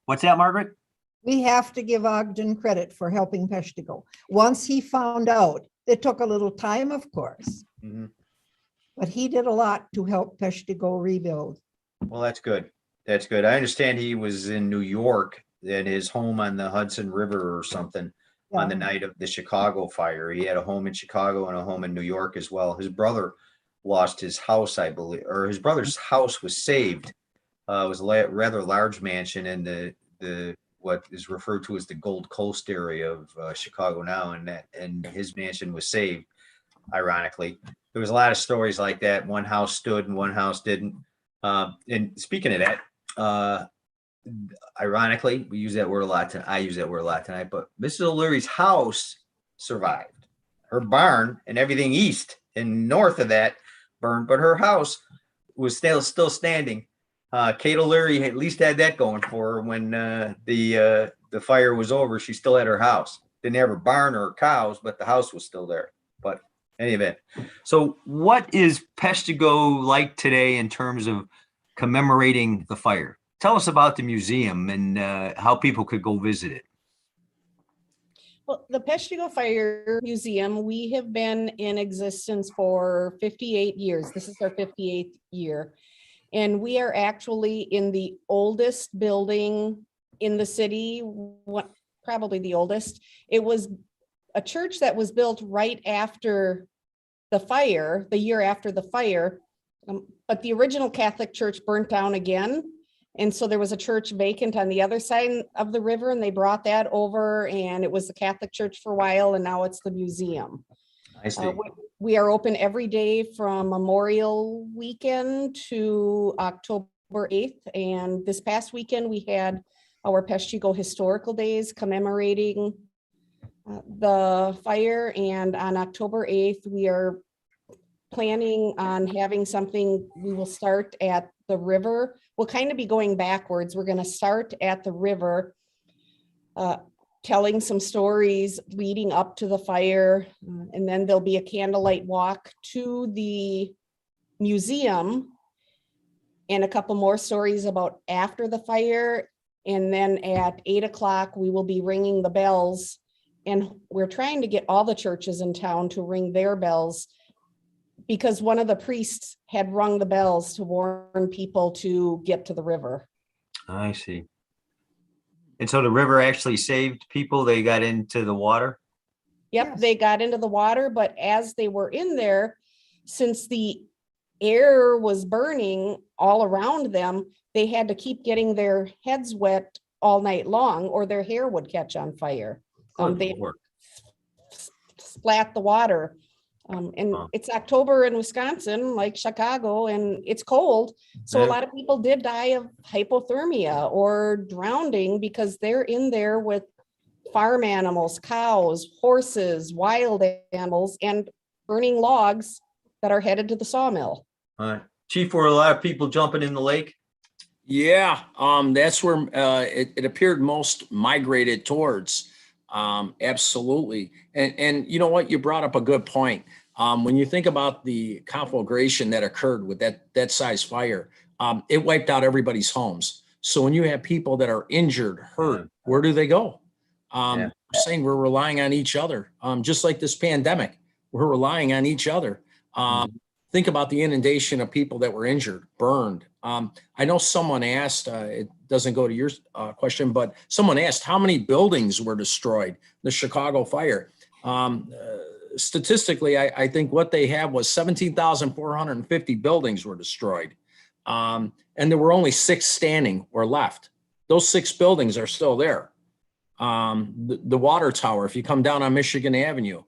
What's that, Margaret? We have to give Ogden credit for helping Peshtigo. Once he found out, it took a little time, of course, but he did a lot to help Peshtigo rebuild. Well, that's good. That's good. I understand he was in New York at his home on the Hudson River or something on the night of the Chicago fire. He had a home in Chicago and a home in New York as well. His brother lost his house, I believe, or his brother's house was saved. It was a rather large mansion in the what is referred to as the Gold Coast area of Chicago now, and his mansion was saved. Ironically, there was a lot of stories like that. One house stood and one house didn't. And speaking of that, ironically, we use that word a lot. I use that word a lot tonight. But Mrs. O'Leary's house survived. Her barn and everything east and north of that burned, but her house was still standing. Kate O'Leary at least had that going for her when the fire was over. She still had her house. Didn't have her barn or her cows, but the house was still there. But any event. So what is Peshtigo like today in terms of commemorating the fire? Tell us about the museum and how people could go visit it. Well, the Peshtigo Fire Museum, we have been in existence for 58 years. This is our 58th year. And we are actually in the oldest building in the city, probably the oldest. It was a church that was built right after the fire, the year after the fire. But the original Catholic church burnt down again. And so there was a church vacant on the other side of the river, and they brought that over, and it was the Catholic church for a while, and now it's the museum. I see. We are open every day from Memorial Weekend to October 8th. And this past weekend, we had our Peshtigo Historical Days commemorating the fire. And on October 8th, we are planning on having something. We will start at the river. We'll kind of be going backwards. We're going to start at the river, telling some stories leading up to the fire. And then there'll be a candlelight walk to the museum and a couple more stories about after the fire. And then at 8 o'clock, we will be ringing the bells. And we're trying to get all the churches in town to ring their bells, because one of the priests had rung the bells to warn people to get to the river. I see. And so the river actually saved people. They got into the water. Yep, Yes. they got into the water, but as they were in there, since the air was burning all around them, they had to keep getting their heads wet all night long, or their hair would catch on fire. They splat the water. And it's October in Wisconsin, like Chicago, and it's cold. So a lot of people did die of hypothermia or drowning because they're in there with farm animals, cows, horses, wild animals, and burning logs that are headed to the sawmill. Chief, were a lot of people jumping in the lake? Yeah, that's where it appeared most migrated towards. Absolutely. And you know what? You brought up a good point. When you think about the conflagration that occurred with that size fire, it wiped out everybody's homes. So when you have people that are injured, hurt, where do they go? We're saying we're relying on each other. Just like this pandemic, we're relying on each other. Think about the inundation of people that were injured, burned. I know someone asked, it doesn't go to your question, but someone asked how many buildings were destroyed, the Chicago fire. Statistically, I think what they have was 17,450 buildings were destroyed. And there were only 6 standing or left. Those 6 buildings are still there. The water tower, if you come down on Michigan Avenue,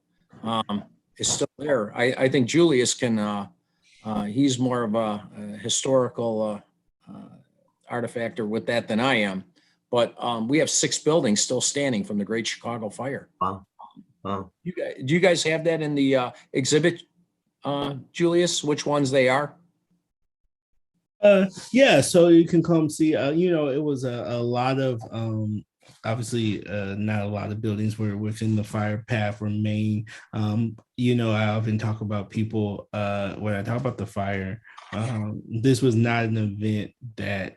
is still there. I think Julius can, he's more of a historical artifactor with that than I am. But we have 6 buildings still standing from the Great Chicago Fire. Wow. Do you guys have that in the exhibit, Julius, which ones they are? Yeah, so you can come see. It was a lot of obviously not a lot of buildings were within the fire path remain. I often talk about people when I talk about the fire. This was not an event that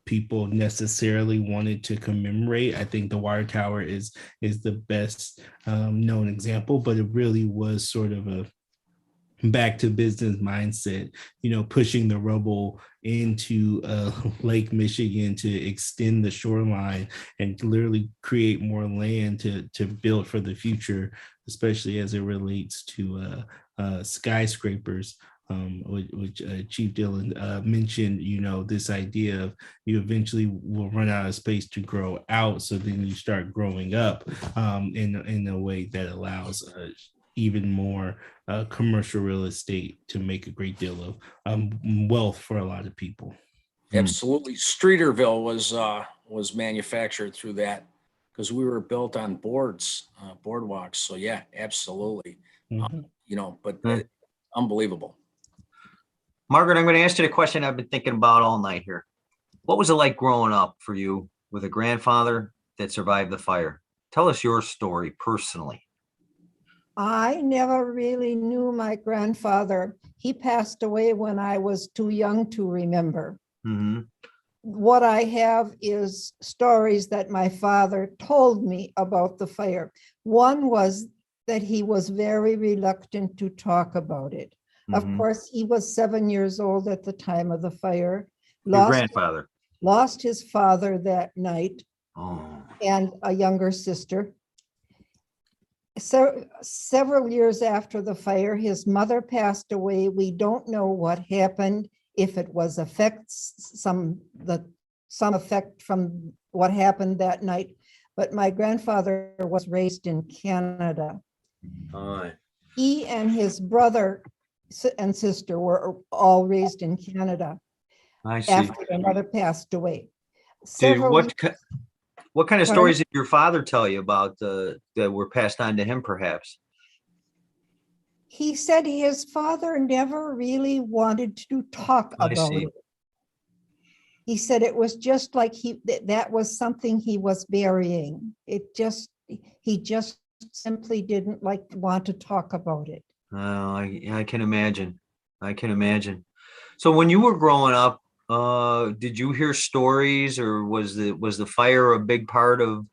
people necessarily wanted to commemorate. I think the water tower is the best known example, but it really was sort of a back to business mindset, pushing the rubble into Lake Michigan to extend the shoreline and literally create more land to build for the future, especially as it relates to skyscrapers. Which Chief Dillon mentioned, this idea of you eventually will run out of space to grow out. So then you start growing up in a way that allows even more commercial real estate to make a great deal of wealth for a lot of people. Absolutely. Streeterville was manufactured through that because we were built on boardwalks. So yeah, absolutely. But unbelievable. Margaret, I'm going to ask you the question I've been thinking about all night here. What was it like growing up for you with a grandfather that survived the fire? Tell us your story personally. I never really knew my grandfather. He passed away when I was too young to remember. Hmm. What I have is stories that my father told me about the fire. One was that he was very reluctant to talk about it. Of Mhm. course, he was 7 years old at the time of the fire, Your grandfather. lost his father that night Oh, and a younger sister. So several years after the fire, his mother passed away. We don't know what happened, if it was some effect from what happened that night. But my grandfather was raised in Canada. all right. He and his brother and sister were all raised in Canada I see. after their mother passed away. Dude, Several what kind of Pardon? stories did your father tell you about that were passed on to him, perhaps? He said his father never really wanted to talk I about see. it. He said it was just like that was something he was burying. He just simply didn't want to talk about it. Oh, I can imagine. I can imagine. So when you were growing up, did you hear stories, or was the fire a big part of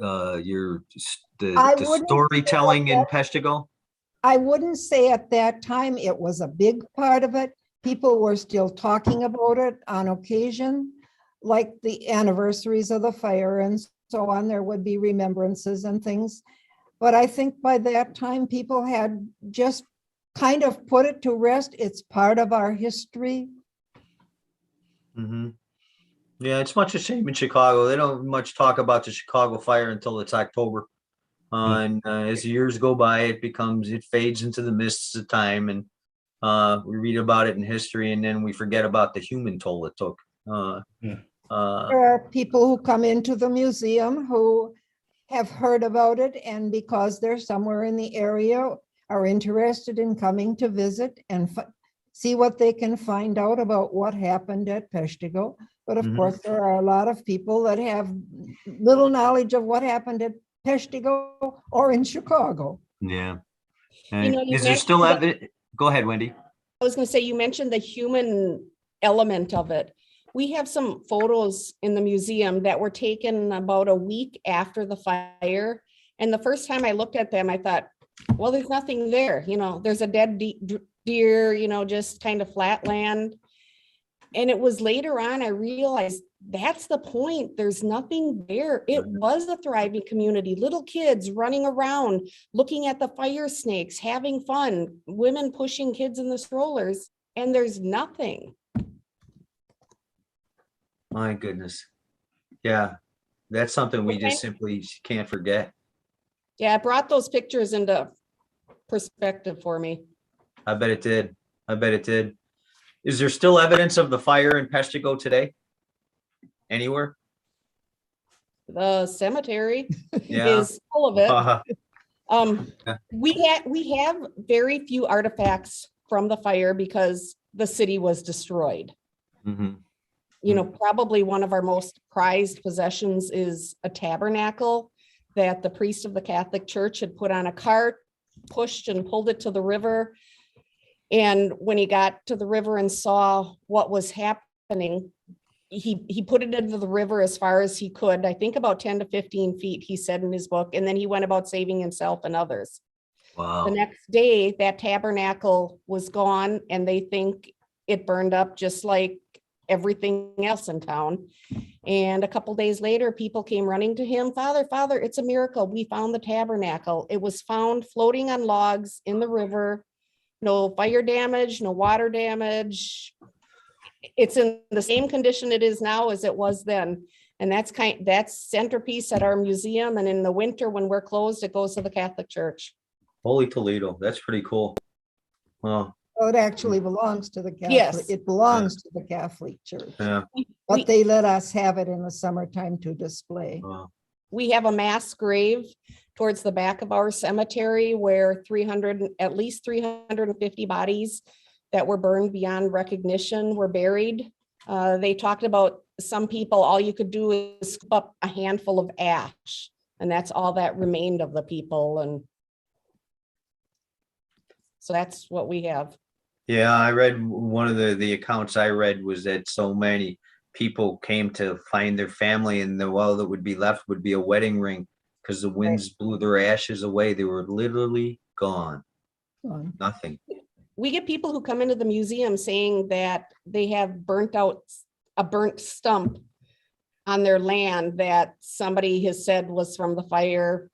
I the wouldn't storytelling in Peshtigo? I wouldn't say at that time it was a big part of it. People were still talking about it on occasion, like the anniversaries of the fire and so on. There would be remembrances and things. But I think by that time, people had just kind of put it to rest. It's part of our history. Mm-hmm. Yeah, it's much a shame in Chicago. They don't much talk about the Chicago fire until it's October. And as the years go by, it fades into the mists of time, and we read about it in history, and then we forget about the human toll it took. There are people who come into the museum who have heard about it, and because they're somewhere in the area, are interested in coming to visit and see what they can find out about what happened at Peshtigo. But of Mhm. course, there are a lot of people that have little knowledge of what happened at Peshtigo or in Chicago. Yeah. You know, you Is there still mentioned evidence? Go ahead, Wendy. I was going to say, you mentioned the human element of it. We have some photos in the museum that were taken about a week after the fire. And the first time I looked at them, I thought, well, there's nothing there. You know, there's a dead deer, you know, just kind of flat land. And it was later on, I realized that's the point. There's nothing there. It was a thriving community, little kids running around, looking at the fire snakes, having fun, women pushing kids in the strollers, and there's nothing. My goodness. Yeah, that's something we Okay. just simply can't forget. Yeah, it brought those pictures into perspective for me. I bet it did. I bet it did. Is there still evidence of the fire in Peshtigo today? Anywhere? The cemetery Yeah. is full of it. We have very few artifacts from the fire because the city was destroyed. Mhm. You know, probably one of our most prized possessions is a tabernacle that the priest of the Catholic Church had put on a cart, pushed and pulled it to the river. And when he got to the river and saw what was happening, he put it into the river as far as he could, I think about 10 to 15 feet, he said in his book, and then he went about saving himself and others. Wow. The next day, that tabernacle was gone, and they think it burned up just like everything else in town. And a couple days later, people came running to him, Father, it's a miracle. We found the tabernacle. It was found floating on logs in the river. No fire damage, no water damage. It's in the same condition it is now as it was then. And that's centerpiece at our museum. And in the winter, when we're closed, it goes to the Catholic Church. Holy Toledo. That's pretty cool. Wow. Well, it actually belongs to the Catholic. Yes. It belongs to the Catholic Church. Yeah. But they let us have it in the summertime to display. Wow. We have a mass grave towards the back of our cemetery where at least 350 bodies that were burned beyond recognition were buried. They talked about some people, all you could do is scoop up a handful of ash, and that's all that remained of the people. And so that's what we have. Yeah, I read one of the accounts I read was that so many people came to find their family, and all that would be left would be a wedding ring because the winds blew their ashes away. They were literally gone. Nothing. We get people who come into the museum saying that they have burnt out a burnt stump on their land that somebody has said was from the fire.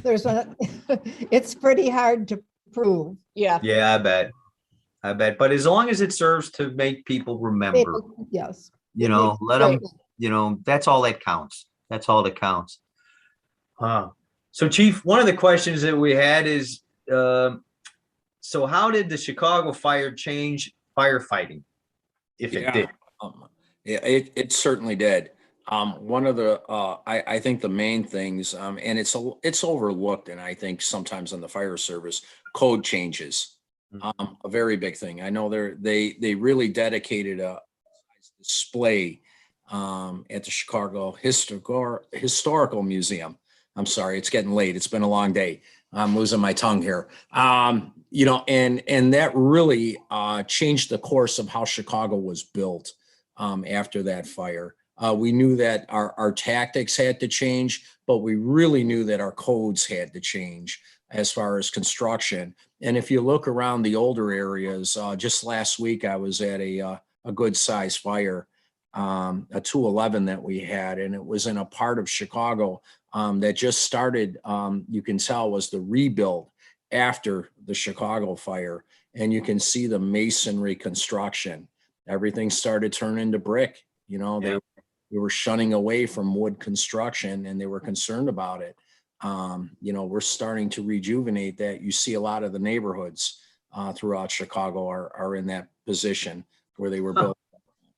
It's pretty hard to prove. Yeah. Yeah, I bet. But as long as it serves to make people remember, Yes. let them, that's all that counts. That's all that counts. So Chief, one of the questions that we had is, so how did the Chicago fire change firefighting? If it did. It certainly did. One of the, I think the main things, and it's overlooked, and I think sometimes in the fire service, code changes, a very big thing. I know they really dedicated a display at the Chicago Historical Museum. I'm sorry, it's getting late. It's been a long day. I'm losing my tongue here. And that really changed the course of how Chicago was built after that fire. We knew that our tactics had to change, but we really knew that our codes had to change as far as construction. And if you look around the older areas, just last week, I was at a good size fire, a 211 that we had, and it was in a part of Chicago that just started, you can tell was the rebuild after the Chicago fire. And you can see the masonry construction. Everything started turning to brick. They were shunning away from wood construction, and they were concerned about it. We're starting to rejuvenate that. You see a lot of the neighborhoods throughout Chicago are in that position where they were built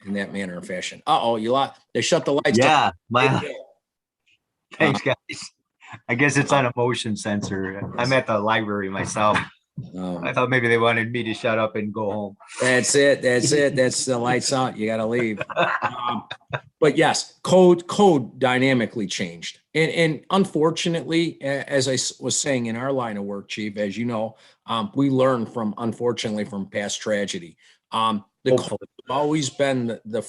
in that manner and fashion. They shut the lights. Yeah, thanks, guys. I guess it's on a motion sensor. I'm at the library myself. I thought maybe they wanted me to shut up and go home. That's it. That's the lights out. You got to leave. But yes, code dynamically changed. And unfortunately, as I was saying in our line of work, Chief, as you know, we learn unfortunately from past tragedy. The code has always been the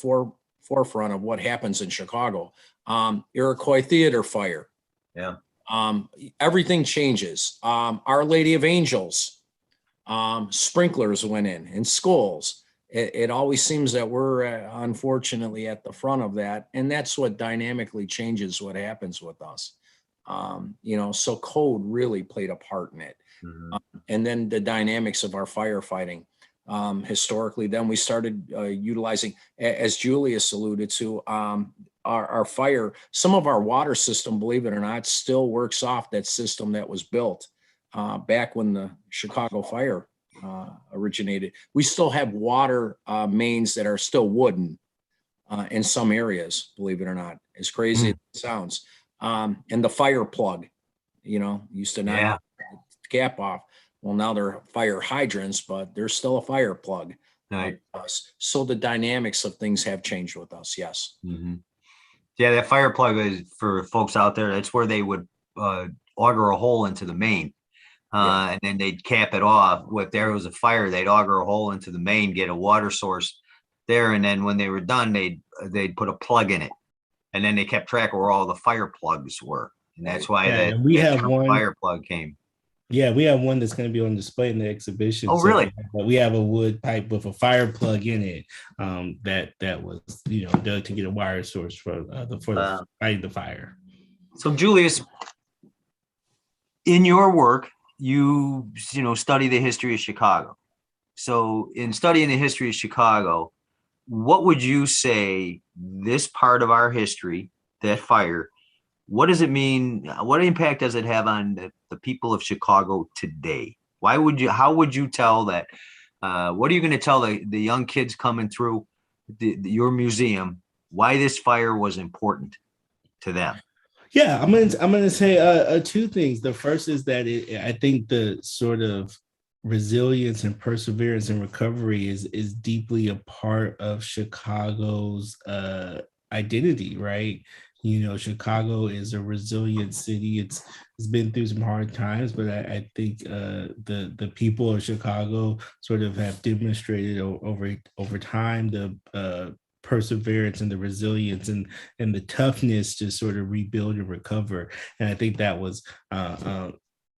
forefront of what happens in Chicago. Iroquois Theater fire. Yeah. Everything changes. Our Lady of Angels, sprinklers went in schools. It always seems that we're unfortunately at the front of that. And that's what dynamically changes what happens with us. So code really played a part in it. Mm-hmm. And then the dynamics of our firefighting. Historically, then we started utilizing, as Julius alluded to, our fire, some of our water system, believe it or not, still works off that system that was built back when the Chicago fire originated. We still have water mains that are still wooden in some areas, believe it or not, as crazy as it sounds. And the fire plug, used to not have the cap off. Well, now they're fire hydrants, but there's still a fire plug. Right. So the dynamics of things have changed with us. Yes. Mm-hmm. Yeah, that fire plug is for folks out there. That's where they would auger a hole into the main, and then they'd cap it off. If there was a fire, they'd auger a hole into the main, get a water source there, and then when they were done, they'd put a plug in it, and then they kept track of where all the fire plugs were, and that's why that one fire plug came. Yeah, we have one that's going to be on display in the exhibition. Oh, really? We have a wood pipe with a fire plug in it that was, dug to get a wire source for fighting the fire. So, Julius, in your work, you study the history of Chicago. So, in studying the history of Chicago, what would you say this part of our history, that fire, what does it mean? What impact does it have on the people of Chicago today? How would you tell that? What are you going to tell the young kids coming through your museum why this fire was important to them? Yeah, I'm gonna say two things. The first is that I think the sort of resilience and perseverance and recovery is deeply a part of Chicago's identity, right? Chicago is a resilient city. It's been through some hard times, but I think the people of Chicago sort of have demonstrated over time the perseverance and the resilience and the toughness to sort of rebuild and recover. And I think that was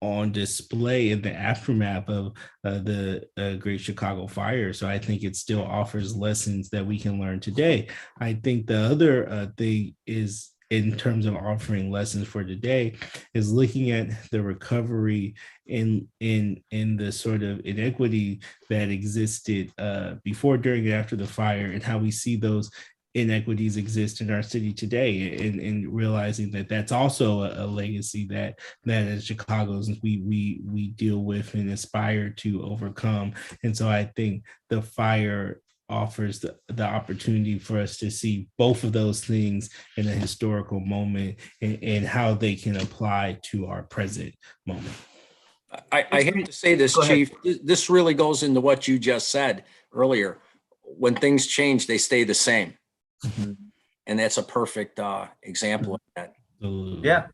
on display in the aftermath of the Great Chicago Fire. So I think it still offers lessons that we can learn today. I think the other thing is, in terms of offering lessons for today, is looking at the recovery in the sort of inequity that existed before, during, and after the fire, and how we see those inequities exist in our city today, and realizing that that's also a legacy that as Chicagoans we deal with and aspire to overcome. And so I think the fire offers the opportunity for us to see both of those things in a historical moment, and how they can apply to our present moment. I have to say this, Chief, this really goes into what you just said earlier. When things change, they stay the same. Mm-hmm. And that's a perfect example of that. Yeah.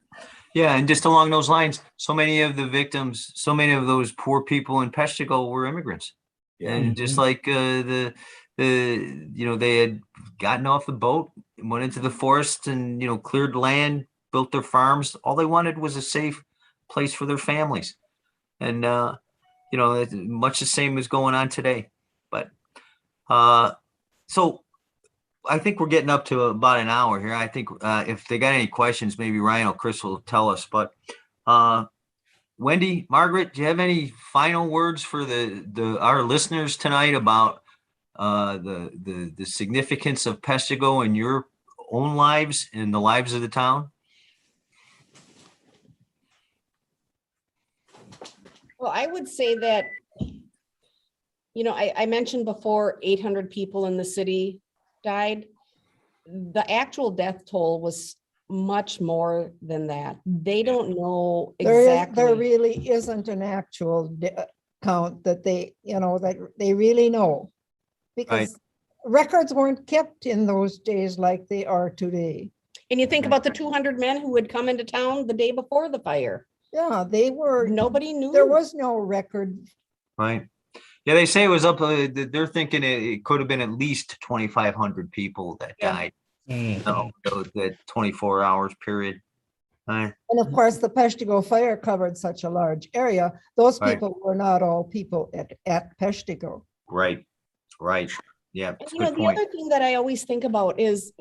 Yeah. And just along those lines, so many of the victims, so many of those poor people in Peshtigo were immigrants. Yeah. And just like they had gotten off the boat, went into the forest and, cleared land, built their farms. All they wanted was a safe place for their families. And, much the same is going on today. But so I think we're getting up to about an hour here. I think if they got any questions, maybe Ryan or Chris will tell us. But Wendy, Margaret, do you have any final words for our listeners tonight about the significance of Peshtigo in your own lives and the lives of the town? Well, I would say that, I mentioned before 800 people in the city died. The actual death toll was much more than that. They don't know exactly. There really isn't an actual count that they really know, because records weren't kept in those days like they are today. And you think about the 200 men who had come into town the day before the fire. Yeah, nobody knew. There was no record. Right. Yeah, they say it was up. They're thinking it could have been at least 2,500 people that died. That 24 hours period. And of course, the Peshtigo Fire covered such a large area. Those people were not all people at Peshtigo. Right. Yeah. And, the other thing that I always think about is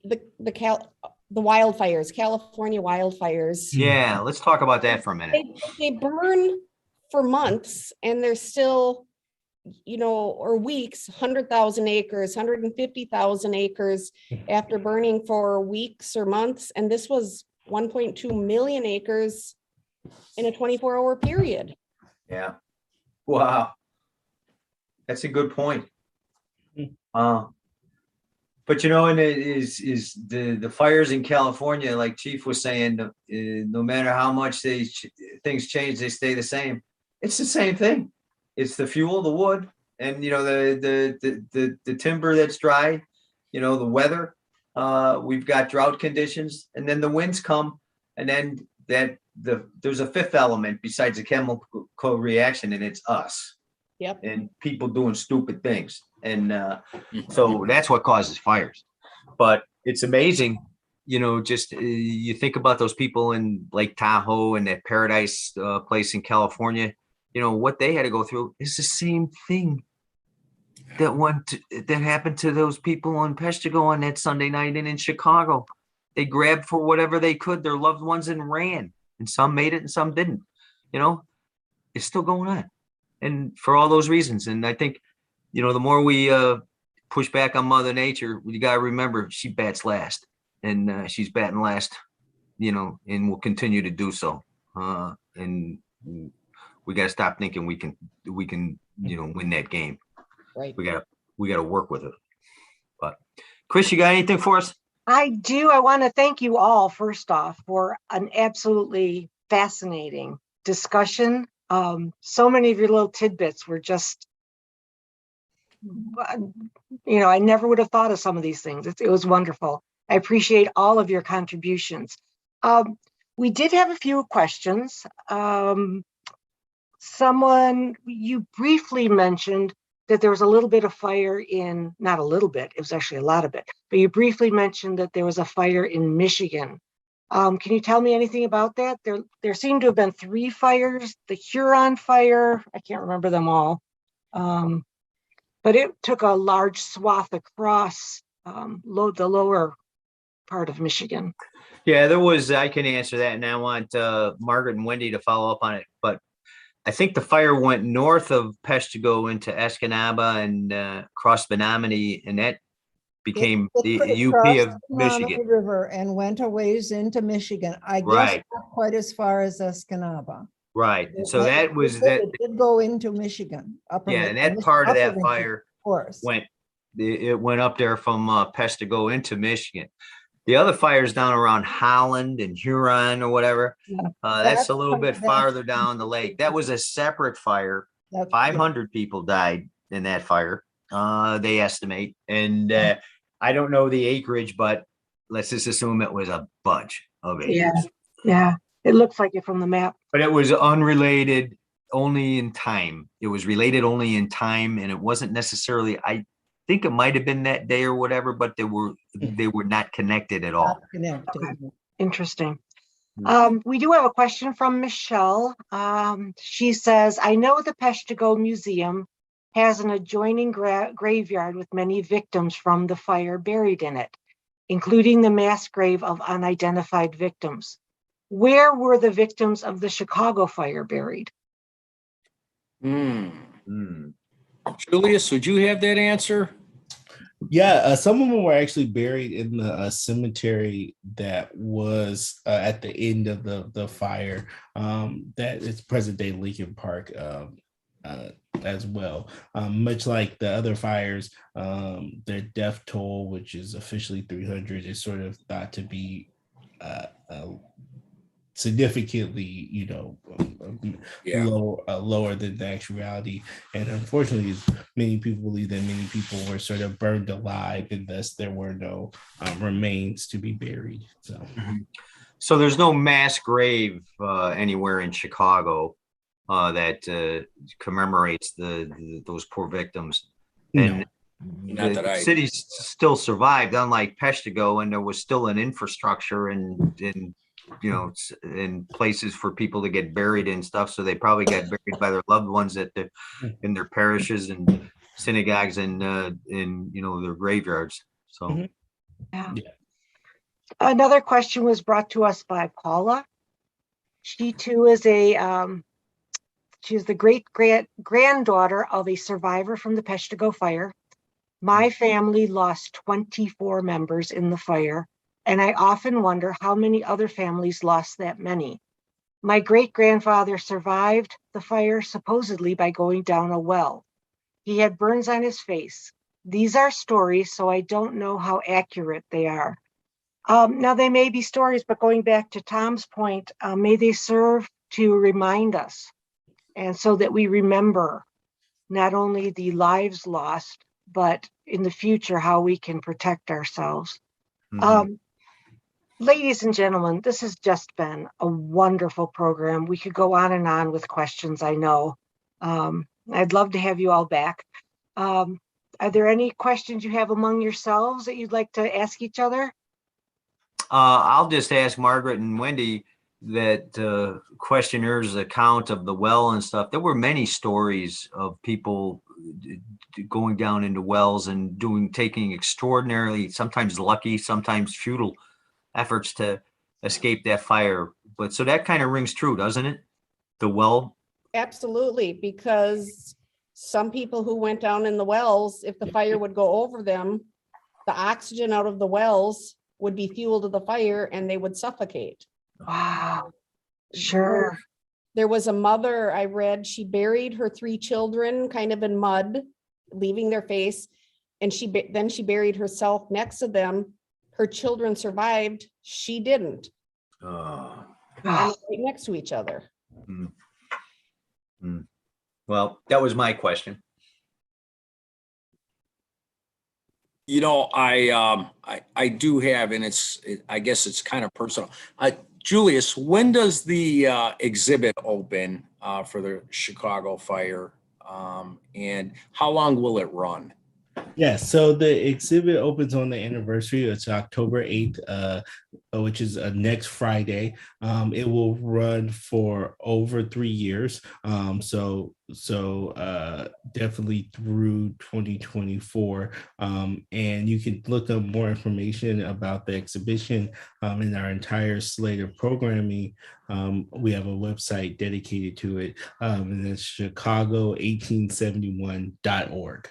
the wildfires, California wildfires. Yeah, let's talk about that for a minute. They burn for months, and they're still, or weeks, 100,000 acres, 150,000 acres after burning for weeks or months. And this was 1.2 million acres in a 24-hour period. Yeah. Wow. That's a good point. But and it is the fires in California, like Chief was saying, no matter how much things change, they stay the same. It's the same thing. It's the fuel, the wood, and the timber that's dry. The weather. We've got drought conditions, and then the winds come, and then there's a fifth element besides the chemical reaction, and it's us. Yep. And people doing stupid things. And so that's what causes fires. But it's amazing, just you think about those people in Lake Tahoe and that Paradise place in California, what they had to go through is the same thing that happened to those people in Peshtigo on that Sunday night and in Chicago. They grabbed for whatever they could, their loved ones, and ran. And some made it and some didn't. It's still going on. And for all those reasons. And I think, the more we push back on Mother Nature, you got to remember she bats last, and she's batting last, and will continue to do so. And we got to stop thinking we can, win that game. Right. We got to work with it. But Chris, you got anything for us? I do. I want to thank you all, first off, for an absolutely fascinating discussion So many of your little tidbits were just, I never would have thought of some of these things. It was wonderful. I appreciate all of your contributions. We did have a few questions. You briefly mentioned that there was a little bit of fire not a little bit, it was actually a lot of it, but you briefly mentioned that there was a fire in Michigan. Can you tell me anything about that? There seemed to have been 3 fires, the Huron fire, I can't remember them all. But it took a large swath across the lower part of Michigan. Yeah, I can answer that, and I want Margaret and Wendy to follow up on it. But I think the fire went north of Peshtigo into Escanaba and across Menominee, and that became It the UP crossed of the Menominee Michigan. River and went a ways into Michigan. I guess Right. not quite as far as Escanaba. Right. And so But that was it that. did go into Michigan. Yeah, and that part of that Michigan, fire of course. it went up there from Peshtigo into Michigan. The other fires down around Holland and Huron or whatever, that's a little bit farther down the lake. That was a separate fire. 500 people died in that fire, they estimate. And I don't know the acreage, but let's just assume it was a bunch of acres. Yeah, it looks like it from the map. But it was unrelated only in time. It was related only in time, and it wasn't necessarily, I think it might have been that day or whatever, but they were not connected at all. Okay. Interesting. We do have a question from Michelle. She says, I know the Peshtigo Museum has an adjoining graveyard with many victims from the fire buried in it, including the mass grave of unidentified victims. Where were the victims of the Chicago fire buried? Julius, would you have that answer? Yeah, some of them were actually buried in the cemetery that was at the end of the fire. That is present day Lincoln Park as well. Much like the other fires, their death toll, which is officially 300, is sort of thought to be significantly, lower than the actuality. And unfortunately, many people believe that many people were sort of burned alive, and thus there were no remains to be buried. So there's no mass grave anywhere in Chicago that commemorates those poor victims. And the city still survived, unlike Peshtigo, and there was still an infrastructure and in places for people to get buried and stuff. So they probably got buried by their loved ones in their parishes and synagogues and in their graveyards. So yeah. Another question was brought to us by Paula. She too is she's the great granddaughter of a survivor from the Peshtigo fire. My family lost 24 members in the fire, and I often wonder how many other families lost that many. My great-grandfather survived the fire supposedly by going down a well. He had burns on his face. These are stories, so I don't know how accurate they are. Now, they may be stories, but going back to Tom's point, may they serve to remind us, and so that we remember not only the lives lost, but in the future, how we can protect ourselves. Ladies and gentlemen, this has just been a wonderful program. We could go on and on with questions, I know. I'd love to have you all back. Are there any questions you have among yourselves that you'd like to ask each other? I'll just ask Margaret and Wendy that questioner's account of the well and stuff. There were many stories of people going down into wells and taking extraordinarily, sometimes lucky, sometimes futile efforts to escape that fire. But so that kind of rings true, doesn't it? The well. Absolutely, because some people who went down in the wells, if the fire would go over them, the oxygen out of the wells would be fuel to the fire and they would suffocate. Wow. Sure. There was a mother I read, she buried her 3 children kind of in mud, leaving their face. And then she buried herself next to them. Her children survived. She didn't. And right next to each other. Well, that was my question. You know, I do have, and I guess it's kind of personal. Julius, when does the exhibit open for the Chicago fire? And how long will it run? Yeah, so the exhibit opens on the anniversary. It's October 8th, which is next Friday. It will run for over 3 years. Definitely through 2024. And you can look up more information about the exhibition and our entire slate of programming. We have a website dedicated to it, and it's chicago1871.org.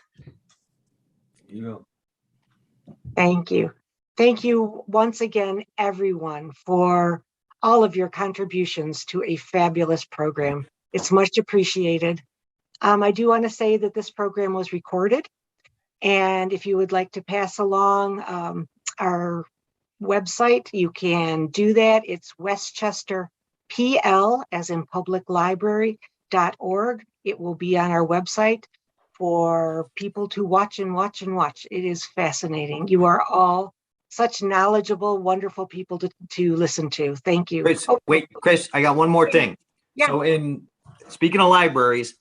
Thank you. Thank you once again, everyone, for all of your contributions to a fabulous program. It's much appreciated. I do want to say that this program was recorded, and if you would like to pass along our website, you can do that. It's Westchester PL, as in public library.org. It will be on our website for people to watch and watch and watch. It is fascinating. You are all such knowledgeable, wonderful people to listen to. Thank you. Chris, wait, Chris, I got one more thing. Yeah. So speaking of libraries,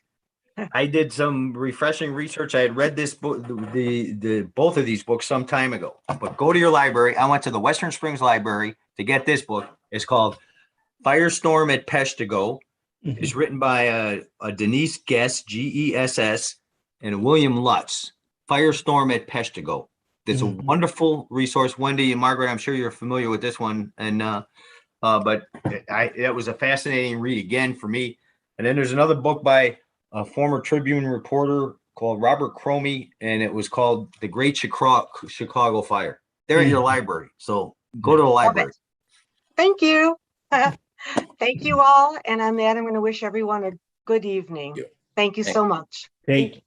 I did some refreshing research. I had read this book, the both of these books some time ago, but go to your library. I went to the Western Springs Library to get this book. It's called Firestorm at Peshtigo. It's written by a Denise Guess, Gess, and a William Lutz. Firestorm at Peshtigo. It's a wonderful resource. Wendy and Margaret, I'm sure you're familiar with this one. And but it was a fascinating read again for me. And then there's another book by a former Tribune reporter called Robert Cromie, and it was called The Great Chicago Fire. They're at your library, so go to the library. Thank you. Thank you all. And on that, I'm going to wish everyone a good evening. Thank you so much. Thank you.